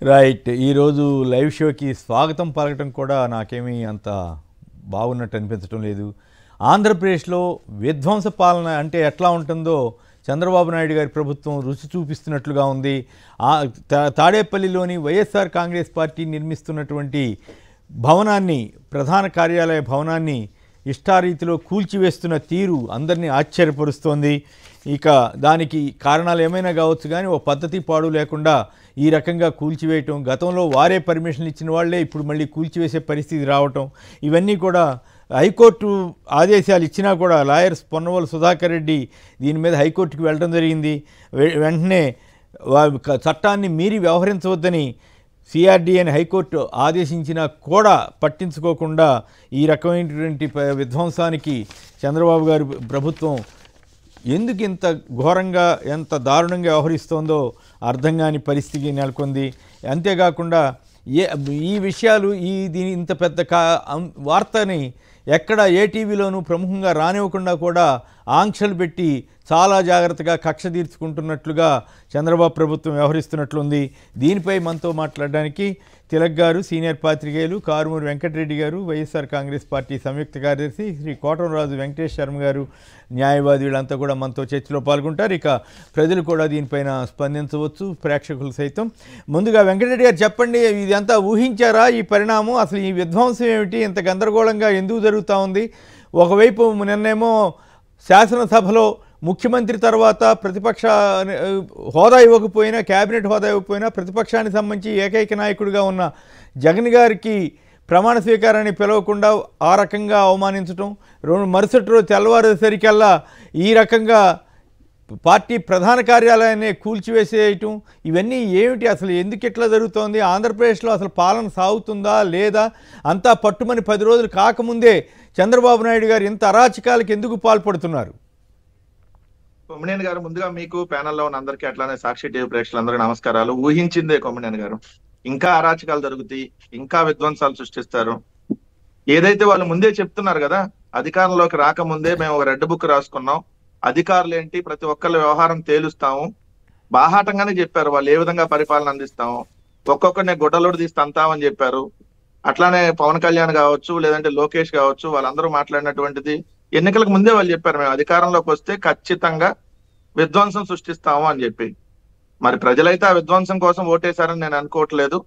Right. ఈరోజు live షోకి స్వాగతం పలకటం కూడా నాకేమీ అంత బాగున్నట్టు అనిపించడం లేదు. ఆంధ్రప్రదేశ్లో విధ్వంస పాలన అంటే ఎట్లా ఉంటుందో చంద్రబాబు నాయుడు గారి ప్రభుత్వం రుచి చూపిస్తున్నట్లుగా ఉంది. తాడేపల్లిలోని వైఎస్ఆర్ కాంగ్రెస్ పార్టీ నిర్మిస్తున్నటువంటి భవనాన్ని, ప్రధాన కార్యాలయ భవనాన్ని ఇష్టారీతిలో కూల్చివేస్తున్న తీరు అందరినీ ఆశ్చర్యపరుస్తోంది. ఇక దానికి కారణాలు ఏమైనా కావచ్చు, కానీ ఓ పద్ధతి పాడు లేకుండా ఈ రకంగా కూల్చివేయటం, గతంలో వారే పర్మిషన్లు ఇచ్చిన వాళ్లే ఇప్పుడు మళ్ళీ కూల్చివేసే పరిస్థితి రావటం, ఇవన్నీ కూడా హైకోర్టు ఆదేశాలు ఇచ్చినా కూడా లాయర్స్ పొన్నవోలు సుధాకర్ రెడ్డి దీని మీద హైకోర్టుకి వెళ్ళడం జరిగింది. వెంటనే చట్టాన్ని మీరి వ్యవహరించవద్దని సిఆర్డీఏని హైకోర్టు ఆదేశించినా కూడా పట్టించుకోకుండా ఈ రకమైనటువంటి విధ్వంసానికి చంద్రబాబు గారి ప్రభుత్వం ఎందుకు ఇంత ఘోరంగా, ఎంత దారుణంగా వ్యవహరిస్తోందో అర్థం కాని పరిస్థితి నెలకొంది. అంతేకాకుండా ఈ విషయాలు దీని ఇంత పెద్ద వార్తని ఎక్కడ ఏ టీవీలోనూ ప్రముఖంగా రానివ్వకుండా కూడా ఆంక్షలు పెట్టి చాలా జాగ్రత్తగా కక్ష తీర్చుకుంటున్నట్లుగా చంద్రబాబు ప్రభుత్వం వ్యవహరిస్తున్నట్లుంది. దీనిపై మనతో మాట్లాడడానికి తిలక్ గారు, సీనియర్ పాత్రికేయులు, కారుమూరి వెంకటరెడ్డి గారు, వైఎస్ఆర్ కాంగ్రెస్ పార్టీ సంయుక్త కార్యదర్శి, శ్రీ కోటంరాజు వెంకటేష్ శర్మ గారు, న్యాయవాది, వీళ్ళంతా కూడా మనతో చర్చలో పాల్గొంటారు. ఇక ప్రజలు కూడా దీనిపైన స్పందించవచ్చు, ప్రేక్షకులు సైతం. ముందుగా వెంకటరెడ్డి గారు చెప్పండి, ఇదంతా ఊహించారా ఈ పరిణామం? అసలు ఈ విధ్వంసం ఏమిటి? ఇంత గందరగోళంగా ఎందుకు జరుగుతూ ఉంది? ఒకవైపు నిన్నేమో శాసనసభలో ముఖ్యమంత్రి తర్వాత ప్రతిపక్ష హోదా ఇవ్వకపోయినా, క్యాబినెట్ హోదా ఇవ్వకపోయినా ప్రతిపక్షానికి సంబంధించి ఏకైక నాయకుడిగా ఉన్న జగన్ గారికి ప్రమాణ స్వీకారాన్ని పిలవకుండా ఆ రకంగా అవమానించటం, మరుసటి రోజు తెల్లవారేసరికల్లా ఈ రకంగా పార్టీ ప్రధాన కార్యాలయాన్ని కూల్చివేసేయటం, ఇవన్నీ ఏమిటి? అసలు ఎందుకు ఇట్లా జరుగుతోంది? ఆంధ్రప్రదేశ్లో అసలు పాలన సాగుతుందా లేదా? అంతా పట్టుమని 10 రోజులు కాకముందే చంద్రబాబు నాయుడు గారు ఇంత అరాచకాలకు ఎందుకు పాల్పడుతున్నారు? కొమ్మినేని గారు, ముందుగా మీకు ప్యానెల్లో ఉన్న అందరికీ, అట్లానే సాక్షి టీవీ ప్రేక్షకులందరికీ నమస్కారాలు. ఊహించిందే కొమ్మినేని గారు. ఇంకా అరాచకాలు జరుగుతాయి, ఇంకా విధ్వంసాలు సృష్టిస్తారు. ఏదైతే వాళ్ళు ముందే చెప్తున్నారు కదా, అధికారంలోకి రాకముందే మేము ఒక రెడ్ బుక్ రాసుకున్నాం, అధికారులు ఏంటి ప్రతి ఒక్కళ్ళ వ్యవహారం తేలుస్తాము, బాహాటంగానే చెప్పారు వాళ్ళు ఏ విధంగా పరిపాలన అందిస్తాము, ఒక్కొక్కరిని గుడ్డలోడు తీసి తంతామని చెప్పారు. అట్లానే పవన్ కళ్యాణ్ కావచ్చు, లేదంటే లోకేష్ కావచ్చు, వాళ్ళందరూ మాట్లాడినటువంటిది ఎన్నికలకు ముందే వాళ్ళు చెప్పారు, మేము అధికారంలోకి వస్తే ఖచ్చితంగా విధ్వంసం సృష్టిస్తాము అని చెప్పి. మరి ప్రజలైతే ఆ విధ్వంసం కోసం ఓటేశారని నేను అనుకోవట్లేదు.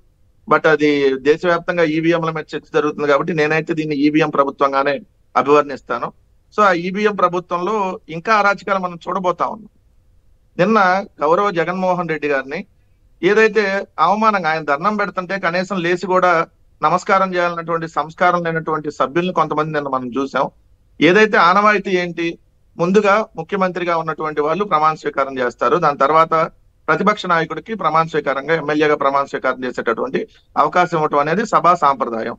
బట్ అది దేశవ్యాప్తంగా ఈవీఎంల మీద చర్చ జరుగుతుంది కాబట్టి నేనైతే దీన్ని ఈవీఎం ప్రభుత్వంగానే అభివర్ణిస్తాను. సో ఆ ఈవీఎం ప్రభుత్వంలో ఇంకా అరాచకాలు మనం చూడబోతా ఉన్నాం. నిన్న గౌరవ జగన్మోహన్ రెడ్డి గారిని ఏదైతే అవమానంగా ఆయన ధర్నం పెడుతుంటే కనీసం లేచి కూడా నమస్కారం చేయాలన్నటువంటి సంస్కారం లేనటువంటి సభ్యుల్ని కొంతమంది నిన్న మనం చూసాం. ఏదైతే ఆనవాయితీ ఏంటి, ముందుగా ముఖ్యమంత్రిగా ఉన్నటువంటి వాళ్ళు ప్రమాణ స్వీకారం చేస్తారు, దాని తర్వాత ప్రతిపక్ష నాయకుడికి ప్రమాణ స్వీకారంగా ఎమ్మెల్యేగా ప్రమాణ స్వీకారం చేసేటటువంటి అవకాశం ఇవ్వటం అనేది సభా సాంప్రదాయం.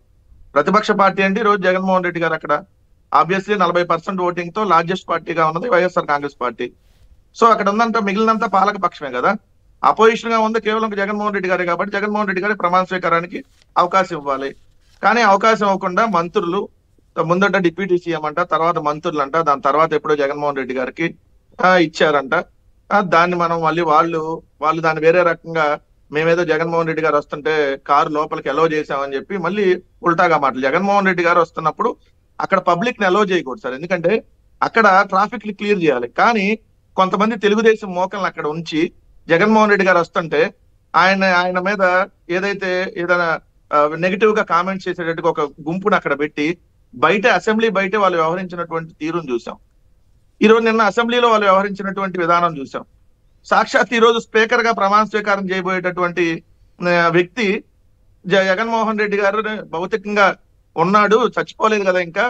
ప్రతిపక్ష పార్టీ అంటే ఈ రోజు జగన్మోహన్ రెడ్డి గారు అక్కడ ఆబ్వియస్లీ 40% ఓటింగ్ తో లార్జెస్ట్ పార్టీగా ఉన్నది వైఎస్ఆర్ కాంగ్రెస్ పార్టీ. సో అక్కడ ఉందంటే మిగిలినంతా పాలక పక్షమే కదా, అపోజిషన్ గా ఉంది కేవలం జగన్మోహన్ రెడ్డి గారే కాబట్టి జగన్మోహన్ రెడ్డి గారి ప్రమాణ స్వీకారానికి అవకాశం ఇవ్వాలి. కానీ అవకాశం ఇవ్వకుండా మంత్రులు, ముందట డిప్యూటీ సీఎం అంట, తర్వాత మంత్రులు అంట, దాని తర్వాత ఎప్పుడో జగన్మోహన్ రెడ్డి గారికి ఇచ్చారంట. దాన్ని మనం మళ్ళీ వాళ్ళు దాన్ని వేరే రకంగా మేమేదో జగన్మోహన్ రెడ్డి గారు వస్తుంటే కారు లోపలికి ఎలో చేసామని చెప్పి మళ్ళీ ఉల్టాగా మాటలు. జగన్మోహన్ రెడ్డి గారు వస్తున్నప్పుడు అక్కడ పబ్లిక్ ని ఎలో చేయకూడదు సార్, ఎందుకంటే అక్కడ ట్రాఫిక్ ని క్లియర్ చేయాలి. కానీ కొంతమంది తెలుగుదేశం మోకల్ని అక్కడ ఉంచి జగన్మోహన్ రెడ్డి గారు వస్తుంటే ఆయన మీద ఏదైనా నెగిటివ్ గా కామెంట్స్ చేసేటట్టుగా ఒక గుంపును అక్కడ పెట్టి అసెంబ్లీ బయట వాళ్ళు వ్యవహరించినటువంటి తీరును చూసాం. ఈరోజు నిన్న అసెంబ్లీలో వాళ్ళు వ్యవహరించినటువంటి విధానం చూసాం. సాక్షాత్ ఈ రోజు స్పీకర్ గా ప్రమాణ స్వీకారం చేయబోయేటటువంటి వ్యక్తి జగన్మోహన్ రెడ్డి గారు భౌతికంగా ఉన్నాడు, చచ్చిపోలేదు కదా, ఇంకా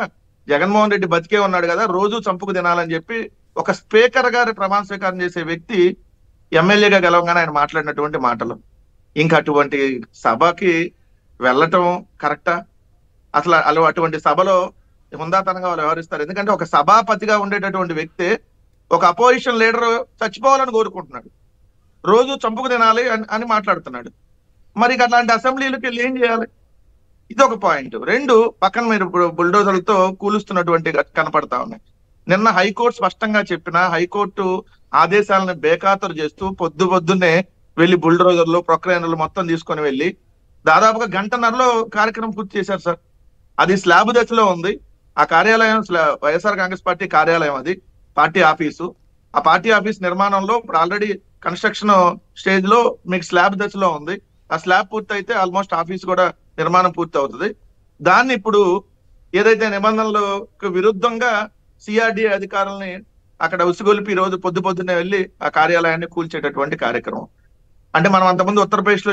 జగన్మోహన్ రెడ్డి బతికే ఉన్నాడు కదా, రోజు చంపుకు తినాలని చెప్పి ఒక స్పీకర్ గారి ప్రమాణ స్వీకారం చేసే వ్యక్తి ఎమ్మెల్యేగా గెలవగానే ఆయన మాట్లాడినటువంటి మాటలు, ఇంకా అటువంటి సభకి వెళ్ళటం కరెక్టా? అసలు అటువంటి సభలో హుందాతనంగా వాళ్ళు వ్యవహరిస్తారు? ఎందుకంటే ఒక సభాపతిగా ఉండేటటువంటి వ్యక్తి ఒక అపోజిషన్ లీడర్ చచ్చిపోవాలని కోరుకుంటున్నాడు, రోజు చంపుకు తినాలి అని మాట్లాడుతున్నాడు. మరి అట్లాంటి అసెంబ్లీలకు వెళ్ళి ఏం చేయాలి? ఇది ఒక పాయింట్. 2, పక్కన మీరు ఇప్పుడు బుల్డోజర్లతో కూలుస్తున్నటువంటి కనపడతా ఉన్నాయి. నిన్న హైకోర్టు స్పష్టంగా చెప్పిన, హైకోర్టు ఆదేశాలను బేఖాతరు చేస్తూ పొద్దున్నే వెళ్ళి బుల్డోజర్లు ప్రొక్లైనర్లు మొత్తం తీసుకొని వెళ్ళి దాదాపుగా గంటన్నరలో కార్యక్రమం పూర్తి చేశారు సార్. అది స్లాబ్ దశలో ఉంది. ఆ కార్యాలయం వైఎస్ఆర్ కాంగ్రెస్ పార్టీ కార్యాలయం, అది పార్టీ ఆఫీసు. ఆ పార్టీ ఆఫీస్ నిర్మాణంలో ఇప్పుడు ఆల్రెడీ కన్స్ట్రక్షన్ స్టేజ్ లో మీకు స్లాబ్ దశలో ఉంది. ఆ స్లాబ్ పూర్తి అయితే ఆల్మోస్ట్ ఆఫీస్ కూడా నిర్మాణం పూర్తి అవుతుంది. దాన్ని ఇప్పుడు ఏదైతే నిబంధనలకు విరుద్ధంగా సిఆర్డీఏ అధికారులని అక్కడ ఉసిగొలిపి ఈ రోజు పొద్దున్నే వెళ్ళి ఆ కార్యాలయాన్ని కూల్చేటటువంటి కార్యక్రమం. అంటే మనం అంతకుముందు ఉత్తరప్రదేశ్ లో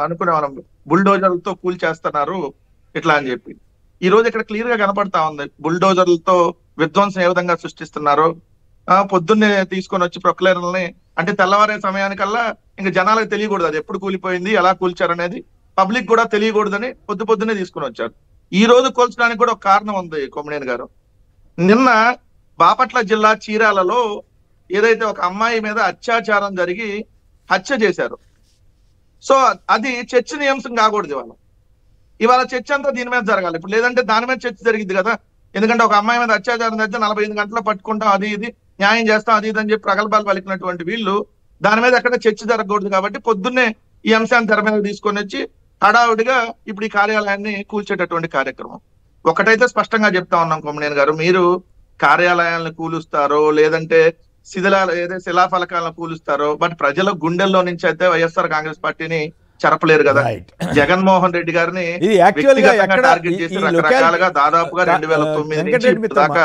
అనుకునే మనం బుల్డోజర్లతో కూల్చేస్తున్నారు ఇట్లా అని చెప్పి. ఈ రోజు ఇక్కడ క్లియర్ గా కనపడతా ఉంది బుల్డోజర్లతో విధ్వంసం ఏ విధంగా సృష్టిస్తున్నారో. పొద్దున్నే తీసుకొని వచ్చి ప్రొక్లైనర్లని, అంటే తెల్లవారే సమయానికల్లా ఇంకా జనాలకు తెలియకూడదు అది ఎప్పుడు కూలిపోయింది, ఎలా కూల్చారు అనేది పబ్లిక్ కూడా తెలియకూడదని పొద్దున్నే తీసుకొని వచ్చారు. ఈ రోజు కూల్చడానికి కూడా ఒక కారణం ఉంది కొమ్మినేని గారు. నిన్న బాపట్ల జిల్లా చీరాలలో ఏదైతే ఒక అమ్మాయి మీద అత్యాచారం జరిగి హత్య చేశారు. సో అది చర్చనీయాంశం కాకూడదు. ఇవాళ చర్చ అంతా దీని మీద జరగాలి. ఇప్పుడు లేదంటే దాని మీద చర్చ జరిగింది కదా. ఎందుకంటే ఒక అమ్మాయి మీద అత్యాచారం జరిగితే 45 గంటల్లో పట్టుకుంటాం, అది ఇది న్యాయం చేస్తాం, అది ఇది అని చెప్పి ప్రగల్భాలు పలికినటువంటి వీళ్ళు దాని మీద ఎక్కడ చర్చ జరగకూడదు. కాబట్టి పొద్దున్నే ఈ అంశాన్ని తెర మీద తీసుకొని వచ్చి హడావుడిగా ఇప్పుడు ఈ కార్యాలయాన్ని కూల్చేటటువంటి కార్యక్రమం. ఒకటైతే స్పష్టంగా చెప్తా ఉన్నాం కొమ్మినేని గారు, మీరు కార్యాలయాలను కూలుస్తారో లేదంటే శిలాఫలకాలను కూలుస్తారో, బట్ ప్రజల గుండెల్లో నుంచి అయితే వైఎస్ఆర్ కాంగ్రెస్ పార్టీని చెరపలేరు కదా. జగన్మోహన్ రెడ్డి గారిని టార్గెట్ చేసి రకరకాలుగా దాదాపుగా 2009 నుంచి దాకా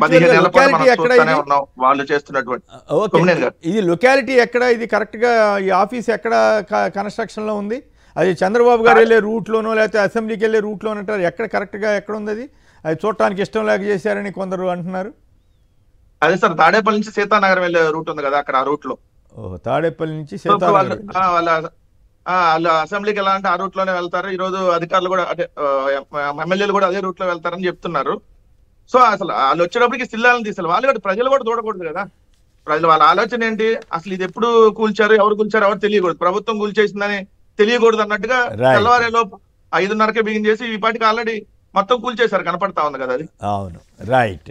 15 నెలల పాటు మనం చూస్తూనే ఉన్నాం వాళ్ళు చేస్తున్నటువంటి. ఇది లొకాలిటీ ఎక్కడ, ఇది కరెక్ట్ గా ఈ ఆఫీస్ ఎక్కడ కన్స్ట్రక్షన్ లో ఉంది? అది చంద్రబాబు గారు వెళ్ళే రూట్ లోనో లేకపోతే అసెంబ్లీకి వెళ్ళే రూట్ లోనో అంటారు, ఎక్కడ కరెక్ట్ గా ఎక్కడ ఉంది? అది చూడటానికి ఇష్టం లేక చేశారని కొందరు అంటున్నారు. అదే సార్, తాడేపల్లి నుంచి సీతానగరం వెళ్ళే రూట్ ఉంది కదా, అక్కడ ఆ రూట్ లో. తాడేపల్లి నుంచి సీతానగరం వాళ్ళు అసెంబ్లీకి వెళ్ళాలంటే ఆ రూట్ లోనే వెళ్తారు. ఈ రోజు అధికారులు కూడా అంటే ఎమ్మెల్యేలు కూడా అదే రూట్ లో వెళ్తారని చెప్తున్నారు. సో అసలు వాళ్ళు వచ్చేటప్పటికి జిల్లాలను తీసారు. వాళ్ళు కూడా ప్రజలు కూడా చూడకూడదు కదా. ప్రజలు వాళ్ళ ఆలోచన ఏంటి, అసలు ఇది ఎప్పుడు కూల్చారు, ఎవరు కూల్చారు, ఎవరు తెలియకూడదు, ప్రభుత్వం కూల్చేసిందని తెలియకూడదు అన్నట్టుగా తెల్లవారేలోపు 5:30కే బిగిన్ చేసి ఈ పాటికి ఆల్రెడీ మొత్తం కూల్చేశారు, కనపడతా ఉంది కదా అది. అవును, రైట్.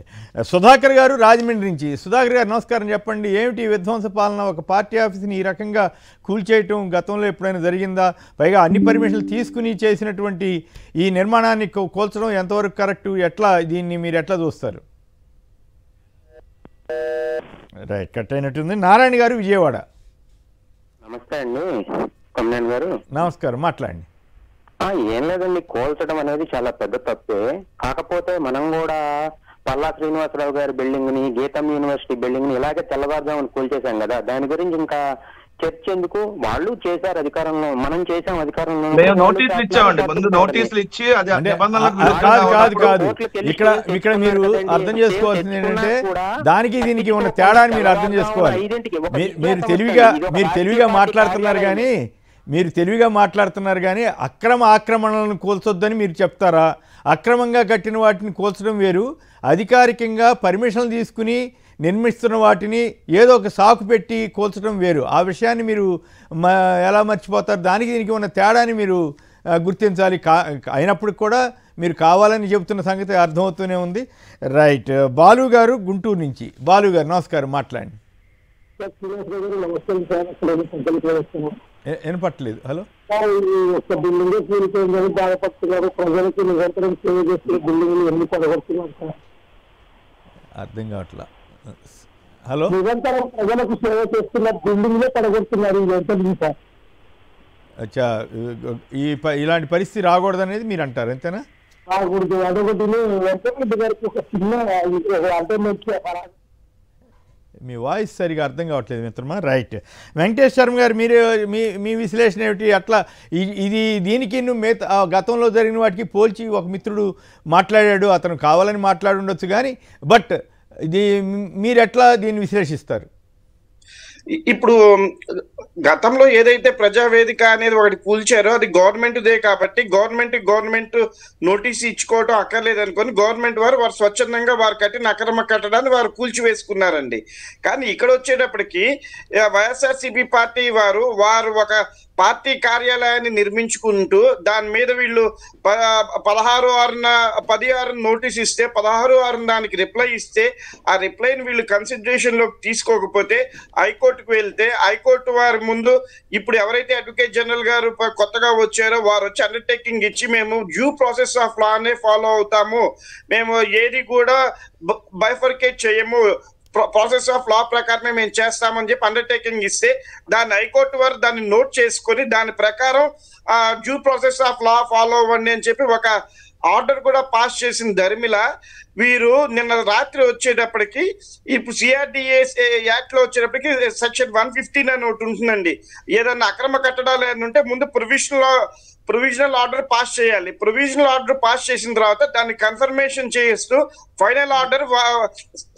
సుధాకర్ గారు రాజమండ్రి నుంచి. సుధాకర్ గారు నమస్కారం, చెప్పండి. ఏమిటి విధ్వంస పాలన? ఒక పార్టీ ఆఫీస్ని ఈ రకంగా కూల్చేయటం గతంలో ఎప్పుడైనా జరిగిందా? పైగా అన్ని పర్మిషన్లు తీసుకుని చేసినటువంటి ఈ నిర్మాణాన్ని కూల్చడం ఎంతవరకు కరెక్టు? ఎట్లా దీన్ని మీరు ఎట్లా చూస్తారు? రైట్, కట్ అయినట్టుంది. నారాయణ గారు విజయవాడ. నమస్తే అండి కొమ్మినేని గారు. నమస్కారం, మాట్లాడండి. ఏం లేదండి, కోల్చడం అనేది చాలా పెద్ద తప్పే. కాకపోతే మనం కూడా పల్లా శ్రీనివాసరావు గారి బిల్డింగ్ ని, గీతం యూనివర్సిటీ బిల్డింగ్ ని ఇలాగే తెల్లవారుజామున కూల్చేశాం కదా. దాని గురించి ఇంకా చర్చ ఎందుకు? వాళ్ళు చేశారు అధికారంలో, మనం చేసాం అధికారంలో. నోటీసులు ఇచ్చామండి, ముందు నోటీసులు ఇచ్చి అది కాదు. ఇక్కడ మీరు అర్థం చేసుకోవాల్సింది ఏంటంటే దానికి దీనికి ఉన్న తేడాని మీరు అర్థం చేసుకోవాలి. మీరు తెలివిగా మాట్లాడుతున్నారు కానీ అక్రమ ఆక్రమణలను కూల్చొద్దని మీరు చెప్తారా? అక్రమంగా కట్టిన వాటిని కూల్చడం వేరు, అధికారికంగా పర్మిషన్లు తీసుకుని నిర్మిస్తున్న వాటిని ఏదో ఒక సాకు పెట్టి కూల్చడం వేరు. ఆ విషయాన్ని మీరు ఎలా మర్చిపోతారు? దానికి దీనికి ఉన్న తేడాని మీరు గుర్తించాలి. అయినప్పుడు కూడా మీరు కావాలని చెబుతున్న సంగతి అర్థమవుతూనే ఉంది. రైట్. బాలు గారు గుంటూరు నుంచి. బాలు గారు నమస్కారం, మాట్లాడండి. వినపట్లేదు. హలో, అర్థం కావట్లా. హలో, నిరంతరం ప్రజలకు సేవ చేస్తున్న బిల్డింగ్లే పడగొడుతున్నారు. అచ్చా, ఇలాంటి పరిస్థితి రాకూడదు అనేది మీరు అంటారు, అంతేనా? రాకూడదు. అదొకటి వెంకటరెడ్డి గారికి ఒక చిన్న ఆల్టర్నేటివ్. మీ వాయిస్ సరిగా అర్థం కావట్లేదు మిత్రమా. రైట్. వెంకటేష్ శర్మ గారు, మీరు మీ విశ్లేషణ ఏమిటి? అట్లా దీనికి గతంలో జరిగిన వాటికి పోల్చి ఒక మిత్రుడు మాట్లాడాడు, అతను కావాలని మాట్లాడి ఉండొచ్చు కానీ, బట్ ఇది మీరు ఎట్లా దీన్ని విశ్లేషిస్తారు? ఇప్పుడు గతంలో ఏదైతే ప్రజావేదిక అనేది ఒకటి కూల్చారో అది గవర్నమెంట్దే కాబట్టి గవర్నమెంట్ నోటీస్ ఇచ్చుకోవటం అక్కర్లేదు అనుకొని గవర్నమెంట్ వారు స్వచ్ఛందంగా వారు కట్టిన అక్రమ కట్టడాన్ని వారు కూల్చివేసుకున్నారండి. కానీ ఇక్కడ వచ్చేటప్పటికి వైఎస్ఆర్సీపీ పార్టీ వారు ఒక పార్టీ కార్యాలయాన్ని నిర్మించుకుంటూ దాని మీద వీళ్ళు 16/6 నోటీస్ ఇస్తే 16/6 దానికి రిప్లై ఇస్తే ఆ రిప్లైని వీళ్ళు కన్సిడరేషన్ లోకి తీసుకోకపోతే హైకోర్టుకు వెళ్తే హైకోర్టు వారి ముందు ఇప్పుడు ఎవరైతే అడ్వకేట్ జనరల్ గారు కొత్తగా వచ్చారో వారు వచ్చి అండర్టేకింగ్ ఇచ్చి మేము డ్యూ ప్రాసెస్ ఆఫ్ లానే ఫాలో అవుతాము, మేము ఏది కూడా బైఫర్కేట్ చేయము, ప్రాసెస్ ఆఫ్ లా ప్రకారమే మేము చేస్తామని చెప్పి అండర్టేకింగ్ ఇస్తే దాన్ని హైకోర్టు వారు దాన్ని నోట్ చేసుకొని దాని ప్రకారం due process of law follow అవ్వండి అని చెప్పి ఒక ఆర్డర్ కూడా పాస్ చేసిన ధర్మిల వీరు నిన్న రాత్రి వచ్చేటప్పటికి ఇప్పుడు సిఆర్డిఏ యాక్ట్ లో వచ్చేటప్పటికి సెక్షన్ 115 అని ఒకటి ఉంటుందండి. ఏదన్నా అక్రమ కట్టడాలు ఏమైనా ఉంటే ముందు ప్రొవిజనల్ ఆర్డర్ పాస్ చేయాలి. ప్రొవిజనల్ ఆర్డర్ పాస్ చేసిన తర్వాత దాన్ని కన్ఫర్మేషన్ చేస్తూ ఫైనల్ ఆర్డర్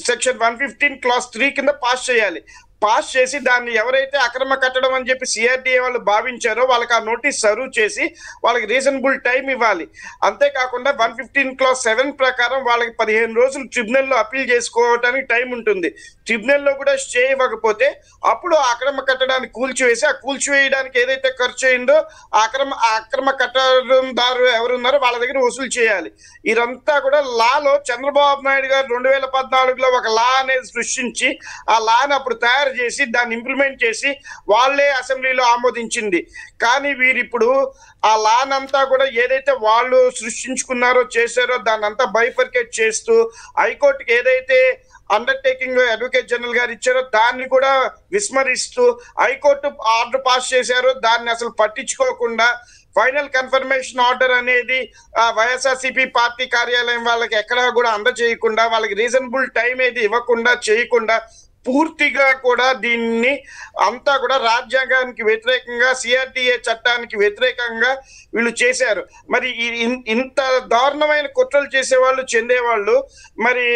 సెక్షన్ 115 క్లాస్ 3 కింద పాస్ చేయాలి. పాస్ చేసి దాన్ని ఎవరైతే అక్రమ కట్టడం అని చెప్పి సిఆర్డిఏ వాళ్ళు భావించారో వాళ్ళకి ఆ నోటీస్ సర్వ్ చేసి వాళ్ళకి రీజనబుల్ టైం ఇవ్వాలి. అంతేకాకుండా 115 క్లాస్ 7 ప్రకారం వాళ్ళకి 15 రోజులు ట్రిబ్యునల్లో అప్పీల్ చేసుకోవడానికి టైం ఉంటుంది. ట్రిబ్యునల్లో కూడా స్టే ఇవ్వకపోతే అప్పుడు అక్రమ కట్టడాన్ని కూల్చివేసి ఆ కూల్చివేయడానికి ఏదైతే ఖర్చు అయిందో అక్రమ కట్టడందారు ఎవరున్నారో వాళ్ళ దగ్గర వసూలు చేయాలి. ఇదంతా కూడా లాలో చంద్రబాబు నాయుడు గారు 2014లో ఒక లా అనేది సృష్టించి ఆ లాని అప్పుడు తయారు చేసి దాన్ని ఇంప్లిమెంట్ చేసి వాళ్ళే అసెంబ్లీలో ఆమోదించింది. కానీ వీరిప్పుడు ఆ లాన్ అంతా కూడా ఏదైతే వాళ్ళు సృష్టించుకున్నారో చేశారో దాన్ని అంతా బైఫర్కేట్ చేస్తూ హైకోర్టుకి ఏదైతే అండర్టేకింగ్ అడ్వకేట్ జనరల్ గారు ఇచ్చారో దాన్ని కూడా విస్మరిస్తూ హైకోర్టు ఆర్డర్ పాస్ చేశారో దాన్ని అసలు పట్టించుకోకుండా ఫైనల్ కన్ఫర్మేషన్ ఆర్డర్ అనేది వైఎస్ఆర్సీపీ పార్టీ కార్యాలయం వాళ్ళకి ఎక్కడా కూడా అందజేయకుండా వాళ్ళకి రీజనబుల్ టైం ఏది ఇవ్వకుండా చేయకుండా పూర్తిగా కూడా దీన్ని అంతా కూడా రాజ్యాంగానికి వ్యతిరేకంగా సిఆర్డిఏ చట్టానికి వ్యతిరేకంగా వీళ్ళు చేశారు. మరి ఇంత దారుణమైన కుట్రలు చేసేవాళ్ళు చెందేవాళ్ళు మరి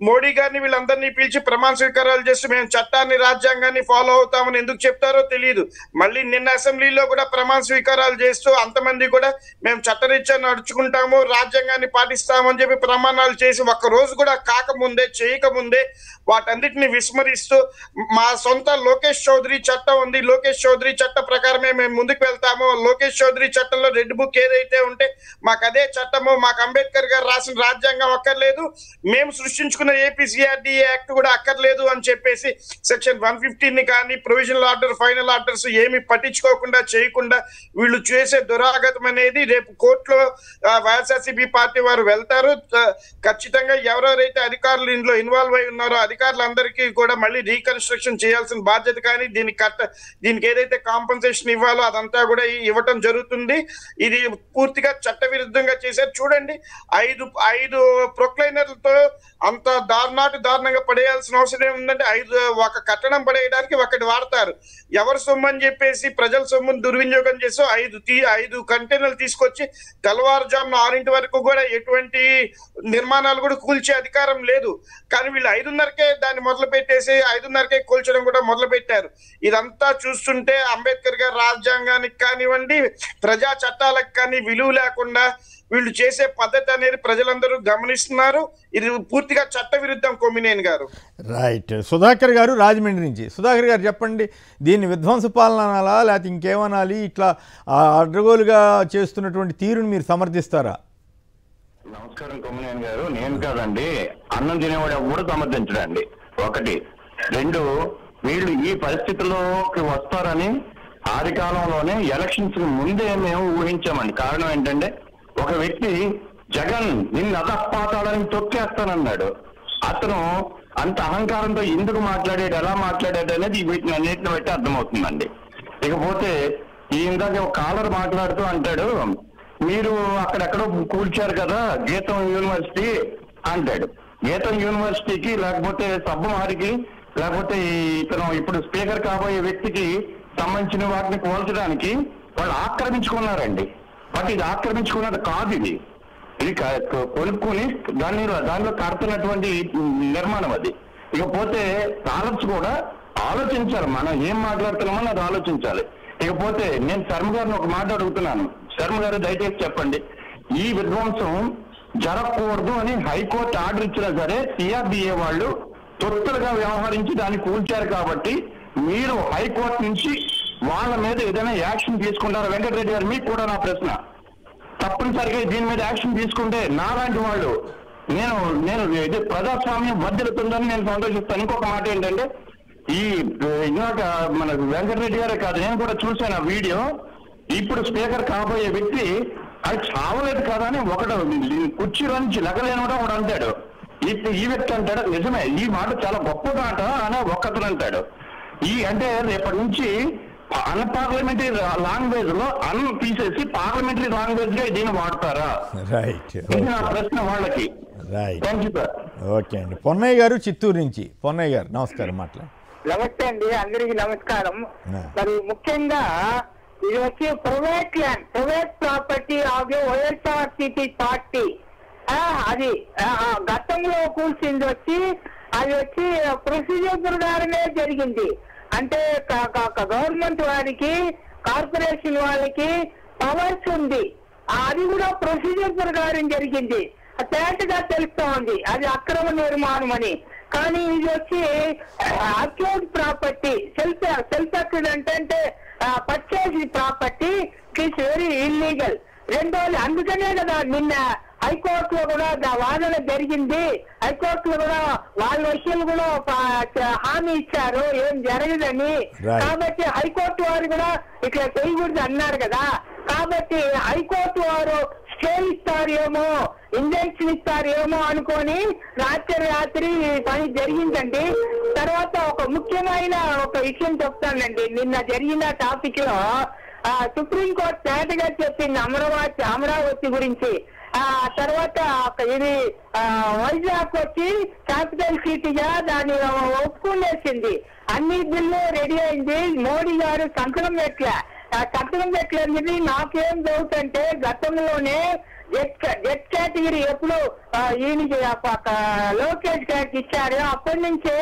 మోడీ గారిని వీళ్ళందరినీ పిలిచి ప్రమాణ స్వీకారాలు చేస్తూ మేము చట్టాన్ని రాజ్యాంగాన్ని ఫాలో అవుతామని ఎందుకు చెప్తారో తెలియదు. మళ్ళీ నిన్న అసెంబ్లీలో కూడా ప్రమాణ స్వీకారాలు చేస్తూ అంతమంది కూడా మేము చట్టరీత్యా నడుచుకుంటాము రాజ్యాంగాన్ని పాటిస్తామని చెప్పి ప్రమాణాలు చేసి ఒక్క రోజు కూడా కాకముందే చేయకముందే వాటన్నిటిని విస్మరిస్తూ మా సొంత లోకేష్ చౌదరి చట్టం ఉంది, లోకేష్ చౌదరి చట్ట ప్రకారమే మేము ముందుకు వెళ్తాము, లోకేష్ చౌదరి చట్టంలో రెడ్ బుక్ ఏదైతే ఉంటే మాకు అదే చట్టము, మాకు అంబేద్కర్ గారు రాసిన రాజ్యాంగం అక్కర్లేదు, మేము సృష్టించుకున్న ఏపీసీఆర్డీఏ యాక్ట్ కూడా అక్కర్లేదు అని చెప్పేసి సెక్షన్ 115 కానీ ప్రొవిజనల్ ఆర్డర్ ఫైనల్ ఆర్డర్స్ ఏమి పట్టించుకోకుండా చేయకుండా వీళ్ళు చేసే దురాగతం అనేది రేపు కోర్టులో వైఎస్ఆర్సీపీ పార్టీ వారు వెళ్తారు. ఖచ్చితంగా ఎవరెవరైతే అధికారులు ఇందులో ఇన్వాల్వ్ అయి ఉన్నారో అధికారులందరికీ కూడా మళ్ళీ రీకన్స్ట్రక్షన్ చేయాల్సిన బాధ్యత కానీ దీనికి ఏదైతే కాంపన్సేషన్ ఇవ్వాలో అదంతా కూడా ఇవ్వటం జరుగుతుంది. ఇది పూర్తిగా చట్ట విరుద్ధంగా చేశారు. చూడండి, 5 ప్రొక్లైనర్లతో అంత దారుణంగా పడేయాల్సిన అవసరం ఏముందంటే ఒక కట్టడం పడేయడానికి ఒకటి వాడతారు. ఎవరు సొమ్ము అని చెప్పేసి ప్రజల సొమ్మును దుర్వినియోగం చేసి 5 కంటైనర్లు తీసుకొచ్చి తెల్లవారుజామున 6 వరకు కూడా ఎటువంటి నిర్మాణాలు కూడా కూల్చే అధికారం లేదు. కానీ వీళ్ళు 5:30కే దాన్ని మొదలు పెట్టేసి 5:30కే కూల్చడం కూడా మొదలు పెట్టారు. ఇదంతా చూస్తుంటే అంబేద్కర్ గారి రాజ్యాంగానికి కానివ్వండి ప్రజా చట్టాలకు కానీ విలువ లేకుండా వీళ్ళు చేసే పద్ధతి అనేది ప్రజలందరూ గమనిస్తున్నారు. ఇది పూర్తిగా చట్ట విరుద్ధం. కొమ్మినేని గారు రైట్. సుధాకర్ గారు రాజమండ్రి నుంచి. సుధాకర్ గారు చెప్పండి, దీన్ని విధ్వంస పాలన అనాలా లేకపోతే ఇంకేమనాలి? ఇట్లా అడ్డగోలుగా చేస్తున్నటువంటి తీరుని మీరు సమర్థిస్తారా? నమస్కారం కొమ్మినేని గారు. నేను కాదండి, అన్నం తినేవాడు ఎవరు సమర్థించడండి. 1, 2 వీళ్ళు ఈ పరిస్థితుల్లోకి వస్తారని ఆది కాలంలోనే ఎలక్షన్స్ ముందే మేము ఊహించామండి. కారణం ఏంటంటే ఒక వ్యక్తి జగన్ నిన్ను అధపాతాలని తొక్కేస్తానన్నాడు. అతను అంత అహంకారంతో ఎందుకు మాట్లాడాడు, ఎలా మాట్లాడాడు అనేది వీటిని అన్నిటిని బట్టి అర్థమవుతుందండి. ఇకపోతే ఈ ఇందాక కాలర్ మాట్లాడుతూ అంటాడు, మీరు అక్కడెక్కడో కూల్చారు కదా గీతం యూనివర్సిటీ అంటాడు. గీతం యూనివర్సిటీకి లేకపోతే సబ్బమారికి లేకపోతే ఇతను ఇప్పుడు స్పీకర్ కాబోయే వ్యక్తికి సంబంధించిన వాటిని కూల్చడానికి వాళ్ళు ఆక్రమించుకున్నారండి. బట్ ఇది ఆక్రమించుకున్నది కాదు, ఇది కొనుక్కుని దానిలో కడుతున్నటువంటి నిర్మాణం అది. ఇకపోతే స్కాలర్స్ కూడా ఆలోచించాలి, మనం ఏం మాట్లాడుతున్నామో అది ఆలోచించాలి. ఇకపోతే నేను శర్మ గారిని ఒక మాట అడుగుతున్నాను. శర్మ గారు దయచేసి చెప్పండి, ఈ విధ్వంసం జరగకూడదు అని హైకోర్టు ఆర్డర్ ఇచ్చినా సరే సిఆర్డిఏ వాళ్ళు తొత్తులుగా వ్యవహరించి దాన్ని కూల్చారు. కాబట్టి మీరు హైకోర్టు నుంచి వాళ్ళ మీద ఏదైనా యాక్షన్ తీసుకుంటారా వెంకటరెడ్డి గారు? మీకు కూడా నా ప్రశ్న. తప్పనిసరిగా దీని మీద యాక్షన్ తీసుకుంటే నాలాంటి వాళ్ళు నేను ఇది ప్రజాస్వామ్యం వర్ధిల్లుతుందని నేను సంతోషిస్తాను. ఇంకొక మాట ఏంటంటే, ఈ ఇందాక మన వెంకటరెడ్డి గారే కాదు, నేను కూడా చూశాను ఆ వీడియో. ఇప్పుడు స్పీకర్ కాబోయే వ్యక్తి అది చావలేదు కదా అని ఒకడు కుర్చీలో నుంచి లెగలేనోడా ఒకడు అంటాడు. ఈ వ్యక్తి అంటాడు, నిజమే ఈ మాట చాలా గొప్ప మాట అని ఒక్కతను అంటాడు. అంటే రేపటి నుంచి అన్పార్లమెంటరీ లాంగ్వేజ్ లో తీసేసి పార్లమెంటరీ లాంగ్వేజ్ గా దీన్ని వాడతారా? రైట్, ఇది నా ప్రశ్న వాళ్ళకి. Right, thank you sir. Okay అండి. పొన్నయ్య గారు చిత్తూరు నుంచి. పొన్నయ్య గారు నమస్కారం, మాట్లాడు. నమస్తే అండి, అందరికి నమస్కారం. మరి ముఖ్యంగా ఇది వచ్చి private land, private property of YSRCP party. అది గతంలో కూల్చింది వచ్చి అది వచ్చి ప్రొసీజర్ ప్రకారమే జరిగింది. అంటే గవర్నమెంట్ వారికి, కార్పొరేషన్ వాళ్ళకి పవర్స్ ఉంది. అది కూడా ప్రొసీజర్ ప్రకారం జరిగింది. తేటగా తెలుస్తా ఉంది అది అక్రమ నిర్మాణం అని. కానీ ఇది వచ్చి అక్యూడ్ ప్రాపర్టీ, సెల్ఫ్ అక్యూడ్ అంటే purchase property it's very illegal. రెండోది అందుకనే కదా నిన్న హైకోర్టులో కూడా వాదన జరిగింది. హైకోర్టులో కూడా వాళ్ళ వకీలు కూడా హామీ ఇచ్చారు ఏం జరగదని. కాబట్టి హైకోర్టు వారు కూడా ఇట్లా చేయకూడదు అన్నారు కదా. కాబట్టి హైకోర్టు వారు స్టే ఇస్తారేమో, ఇంజక్షన్ ఇస్తారేమో అనుకొని రాత్రి పని జరిగిందండి. తర్వాత ఒక ముఖ్యమైన ఒక విషయం చెప్తానండి. నిన్న జరిగిన టాపిక్ లో సుప్రీంకోర్టు తేటగా చెప్పింది అమరావతి గురించి. తర్వాత ఇది వైజాగ్ వచ్చి క్యాపిటల్ సిటీగా దాన్ని ఒప్పుకునేసింది. అన్ని బిల్లు రెడీ అయింది. మోడీ గారు సంతకం పెట్టలేదు. నాకేం డౌట్ అంటే గతంలోనే జెడ్ కేటగిరీ ఎప్పుడు ఈయనకి లోకేష్ గారికి ఇచ్చారు. అప్పటి నుంచే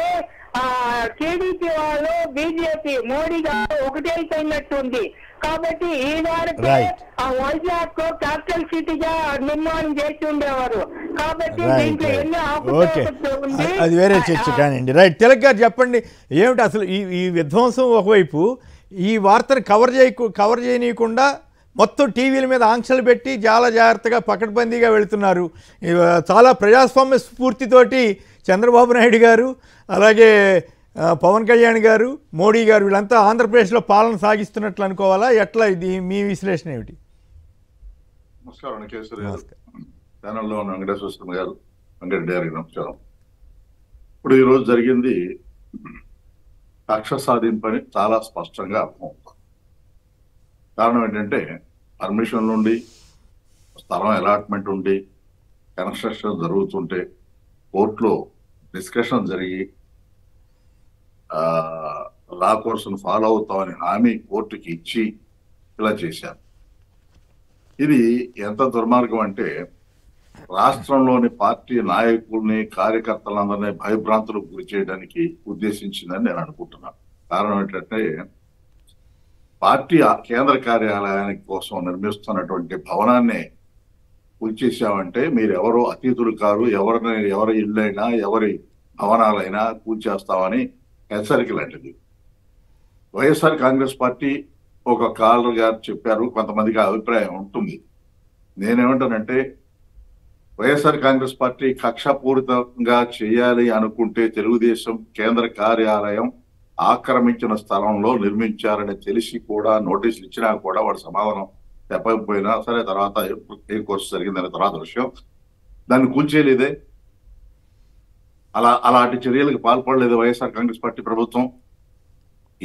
టీడీపీ వాళ్ళు బీజేపీ మోడీ గారు ఒకటైపోయినట్టుంది. కాబట్టి ఈ వారికి వైజాగ్ క్యాపిటల్ సిటీగా నిర్మాణం చేసి ఉండేవారు. కాబట్టి దీంట్లో ఎన్నో ఆకుపచ్చ ఉంది. అది వేరే చర్చ కానివ్వండి. రైట్, తిలక్ గారు చెప్పండి, ఏమిటి అసలు ఈ విధ్వంసం? ఒకవైపు ఈ వార్తను కవర్ చేయనీయకుండా మొత్తం టీవీల మీద ఆంక్షలు పెట్టి చాలా జాగ్రత్తగా పకడ్బందీగా వెళుతున్నారు. చాలా ప్రజాస్వామ్య స్ఫూర్తితోటి చంద్రబాబు నాయుడు గారు, అలాగే పవన్ కళ్యాణ్ గారు, మోడీ గారు వీళ్ళంతా ఆంధ్రప్రదేశ్లో పాలన సాగిస్తున్నట్లు అనుకోవాలా? ఎట్లా ఇది మీ విశ్లేషణ ఏమిటి? నమస్కారం కేసరి గారు, ఛానల్లో ఉన్న వెంకటేశ్వర స్వామి గారు, వెంకటరెడ్డి గారికి నమస్కారం. ఇప్పుడు ఈరోజు జరిగింది కక్ష సాధింపని చాలా స్పష్టంగా అర్థమవుతుంది. కారణం ఏంటంటే పర్మిషన్ నుండి, స్థలం అలాట్మెంట్ ఉండి, కన్స్ట్రక్షన్ జరుగుతుంటే కోర్టులో డిస్కషన్ జరిగి లా కోర్సును ఫాలో అవుతామని హామీ కోర్టుకి ఇచ్చి ఇలా చేశారు. ఇది ఎంత దుర్మార్గం అంటే రాష్ట్రంలోని పార్టీ నాయకుల్ని, కార్యకర్తలందరినీ భయభ్రాంతులకు గురి చేయడానికి ఉద్దేశించిందని నేను అనుకుంటున్నాను. కారణం ఏంటంటే పార్టీ కేంద్ర కార్యాలయానికి కోసం నిర్మిస్తున్నటువంటి భవనాన్ని కూల్చేసామంటే మీరు ఎవరో అతిథులు కారు, ఎవరి ఇళ్ళైనా ఎవరి భవనాలైనా కూల్చేస్తామని హెచ్చరిక లాంటిది. వైఎస్ఆర్ కాంగ్రెస్ పార్టీ ఒక కాలర్ గారు చెప్పారు, కొంతమందికి అభిప్రాయం ఉంటుంది. నేనేమంటానంటే వైఎస్ఆర్ కాంగ్రెస్ పార్టీ కక్షపూరితంగా చేయాలి అనుకుంటే తెలుగుదేశం కేంద్ర కార్యాలయం ఆక్రమించిన స్థలంలో నిర్మించారని తెలిసి కూడా నోటీసులు ఇచ్చినా కూడా వాడు సమాధానం చెప్పకపోయినా సరే, తర్వాత ఏ కోర్సు జరిగిందనే తర్వాత విషయం, దాన్ని కూల్చేయలేదే. అలాంటి చర్యలకు పాల్పడలేదు వైఎస్ఆర్ కాంగ్రెస్ పార్టీ ప్రభుత్వం.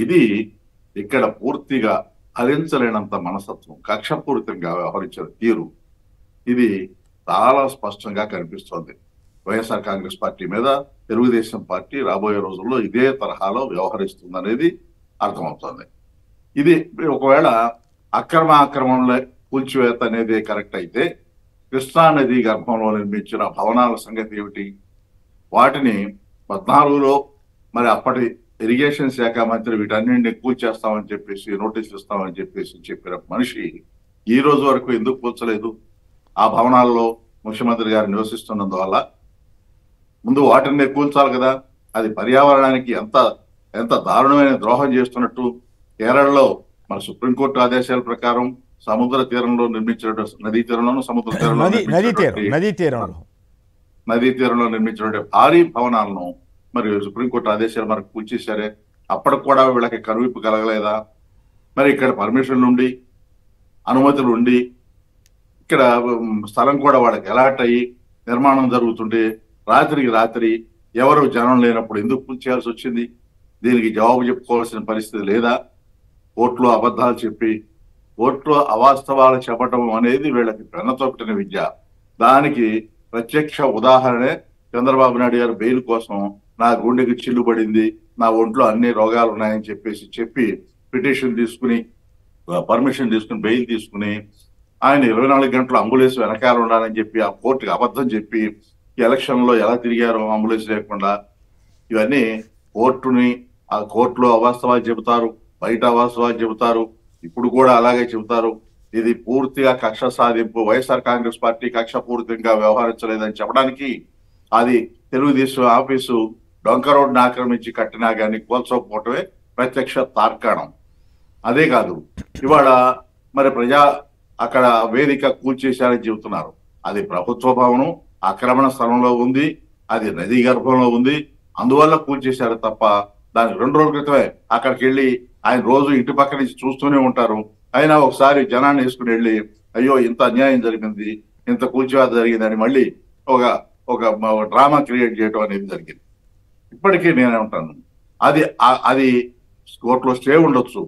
ఇది ఇక్కడ పూర్తిగా హరించలేనంత మనస్తత్వం, కక్షపూరితంగా వ్యవహరించిన తీరు ఇది చాలా స్పష్టంగా కనిపిస్తోంది. వైఎస్ఆర్ కాంగ్రెస్ పార్టీ మీద తెలుగుదేశం పార్టీ రాబోయే రోజుల్లో ఇదే తరహాలో వ్యవహరిస్తుందనేది అర్థమవుతోంది. ఇది ఒకవేళ ఆక్రమణలో కూల్చివేత అనేది కరెక్ట్ అయితే కృష్ణా నది గర్భంలో నిర్మించిన భవనాల సంగతి ఏమిటి? వాటిని 14లో మరి అప్పటి ఇరిగేషన్ శాఖ మంత్రి వీటన్నింటినీ కూల్చేస్తామని చెప్పేసి నోటీసులు ఇస్తామని చెప్పిన మనిషి ఈ రోజు వరకు ఎందుకు కూల్చలేదు? ఆ భవనాల్లో ముఖ్యమంత్రి గారు నివసిస్తున్నందువల్ల ముందు వాటిని కూల్చాలి కదా. అది పర్యావరణానికి ఎంత దారుణమైన ద్రోహం చేస్తున్నట్టు. కేరళలో మన సుప్రీంకోర్టు ఆదేశాల ప్రకారం సముద్ర తీరంలో నిర్మించిన నదీ తీరంలోనూ సముద్ర తీరంలో నదీ తీరంలో నిర్మించిన భారీ భవనాలను మరి సుప్రీంకోర్టు ఆదేశాలు మనకు కూల్చేశారే. అప్పటికి కూడా వీళ్ళకి కనువిప్పు కలగలేదా? మరి ఇక్కడ పర్మిషన్లు ఉండి అనుమతులు ఉండి ఇక్కడ స్థలం కూడా వాళ్ళకి అలాట్ అయ్యి నిర్మాణం జరుగుతుంటే రాత్రికి రాత్రి ఎవరు జనం లేనప్పుడు ఎందుకు పూర్తి చేయాల్సి వచ్చింది? దీనికి జవాబు చెప్పుకోవాల్సిన పరిస్థితి లేదా? కోర్టులో అబద్ధాలు చెప్పి కోర్టులో అవాస్తవాలు చెప్పడం అనేది వీళ్ళకి పెన్నతో పెట్టిన విద్య. దానికి ప్రత్యక్ష ఉదాహరణే చంద్రబాబు నాయుడు గారు బెయిల్ కోసం నా గుండెకి చిల్లుబడింది, నా ఒంట్లో అన్ని రోగాలు ఉన్నాయని చెప్పి పిటిషన్ తీసుకుని పర్మిషన్ తీసుకుని బెయిల్ తీసుకుని ఆయన 24 గంటలు అంబులెన్స్ వెనకాల ఉండాలని చెప్పి ఆ కోర్టుకి అబద్ధం చెప్పి ఎలక్షన్ లో ఎలా తిరిగారో అంబులెన్స్ లేకుండా. ఇవన్నీ కోర్టుని ఆ కోర్టులో అవాస్తవాలు చెబుతారు, బయట అవాస్తవాలు చెబుతారు, ఇప్పుడు కూడా అలాగే చెబుతారు. ఇది పూర్తిగా కక్ష సాధింపు. వైఎస్ఆర్ కాంగ్రెస్ పార్టీ కక్ష పూర్తిగా వ్యవహరించలేదని చెప్పడానికి అది తెలుగుదేశం ఆఫీసు డొంక రోడ్డును ఆక్రమించి కట్టినా కానీ కోల్చకపోవటమే ప్రత్యక్ష తార్కాణం. అదే కాదు, ఇవాళ మరి అక్కడ వేదిక కూల్చేశారని చెబుతున్నారు. అది ప్రభుత్వ భవనం ఆక్రమణ స్థలంలో ఉంది, అది నదీ గర్భంలో ఉంది, అందువల్ల కూల్చేశారు తప్ప దానికి 2 రోజుల క్రితమే అక్కడికి వెళ్ళి ఆయన రోజు ఇంటి పక్క నుంచి చూస్తూనే ఉంటారు. అయినా ఒకసారి జనాన్ని వేసుకుని వెళ్ళి అయ్యో ఇంత అన్యాయం జరిగింది, ఇంత కూల్చివేత జరిగిందని మళ్ళీ ఒక డ్రామా క్రియేట్ చేయడం అనేది జరిగింది. ఇప్పటికీ నేనేమంటాను, అది కోర్టులో స్టే ఉండొచ్చు.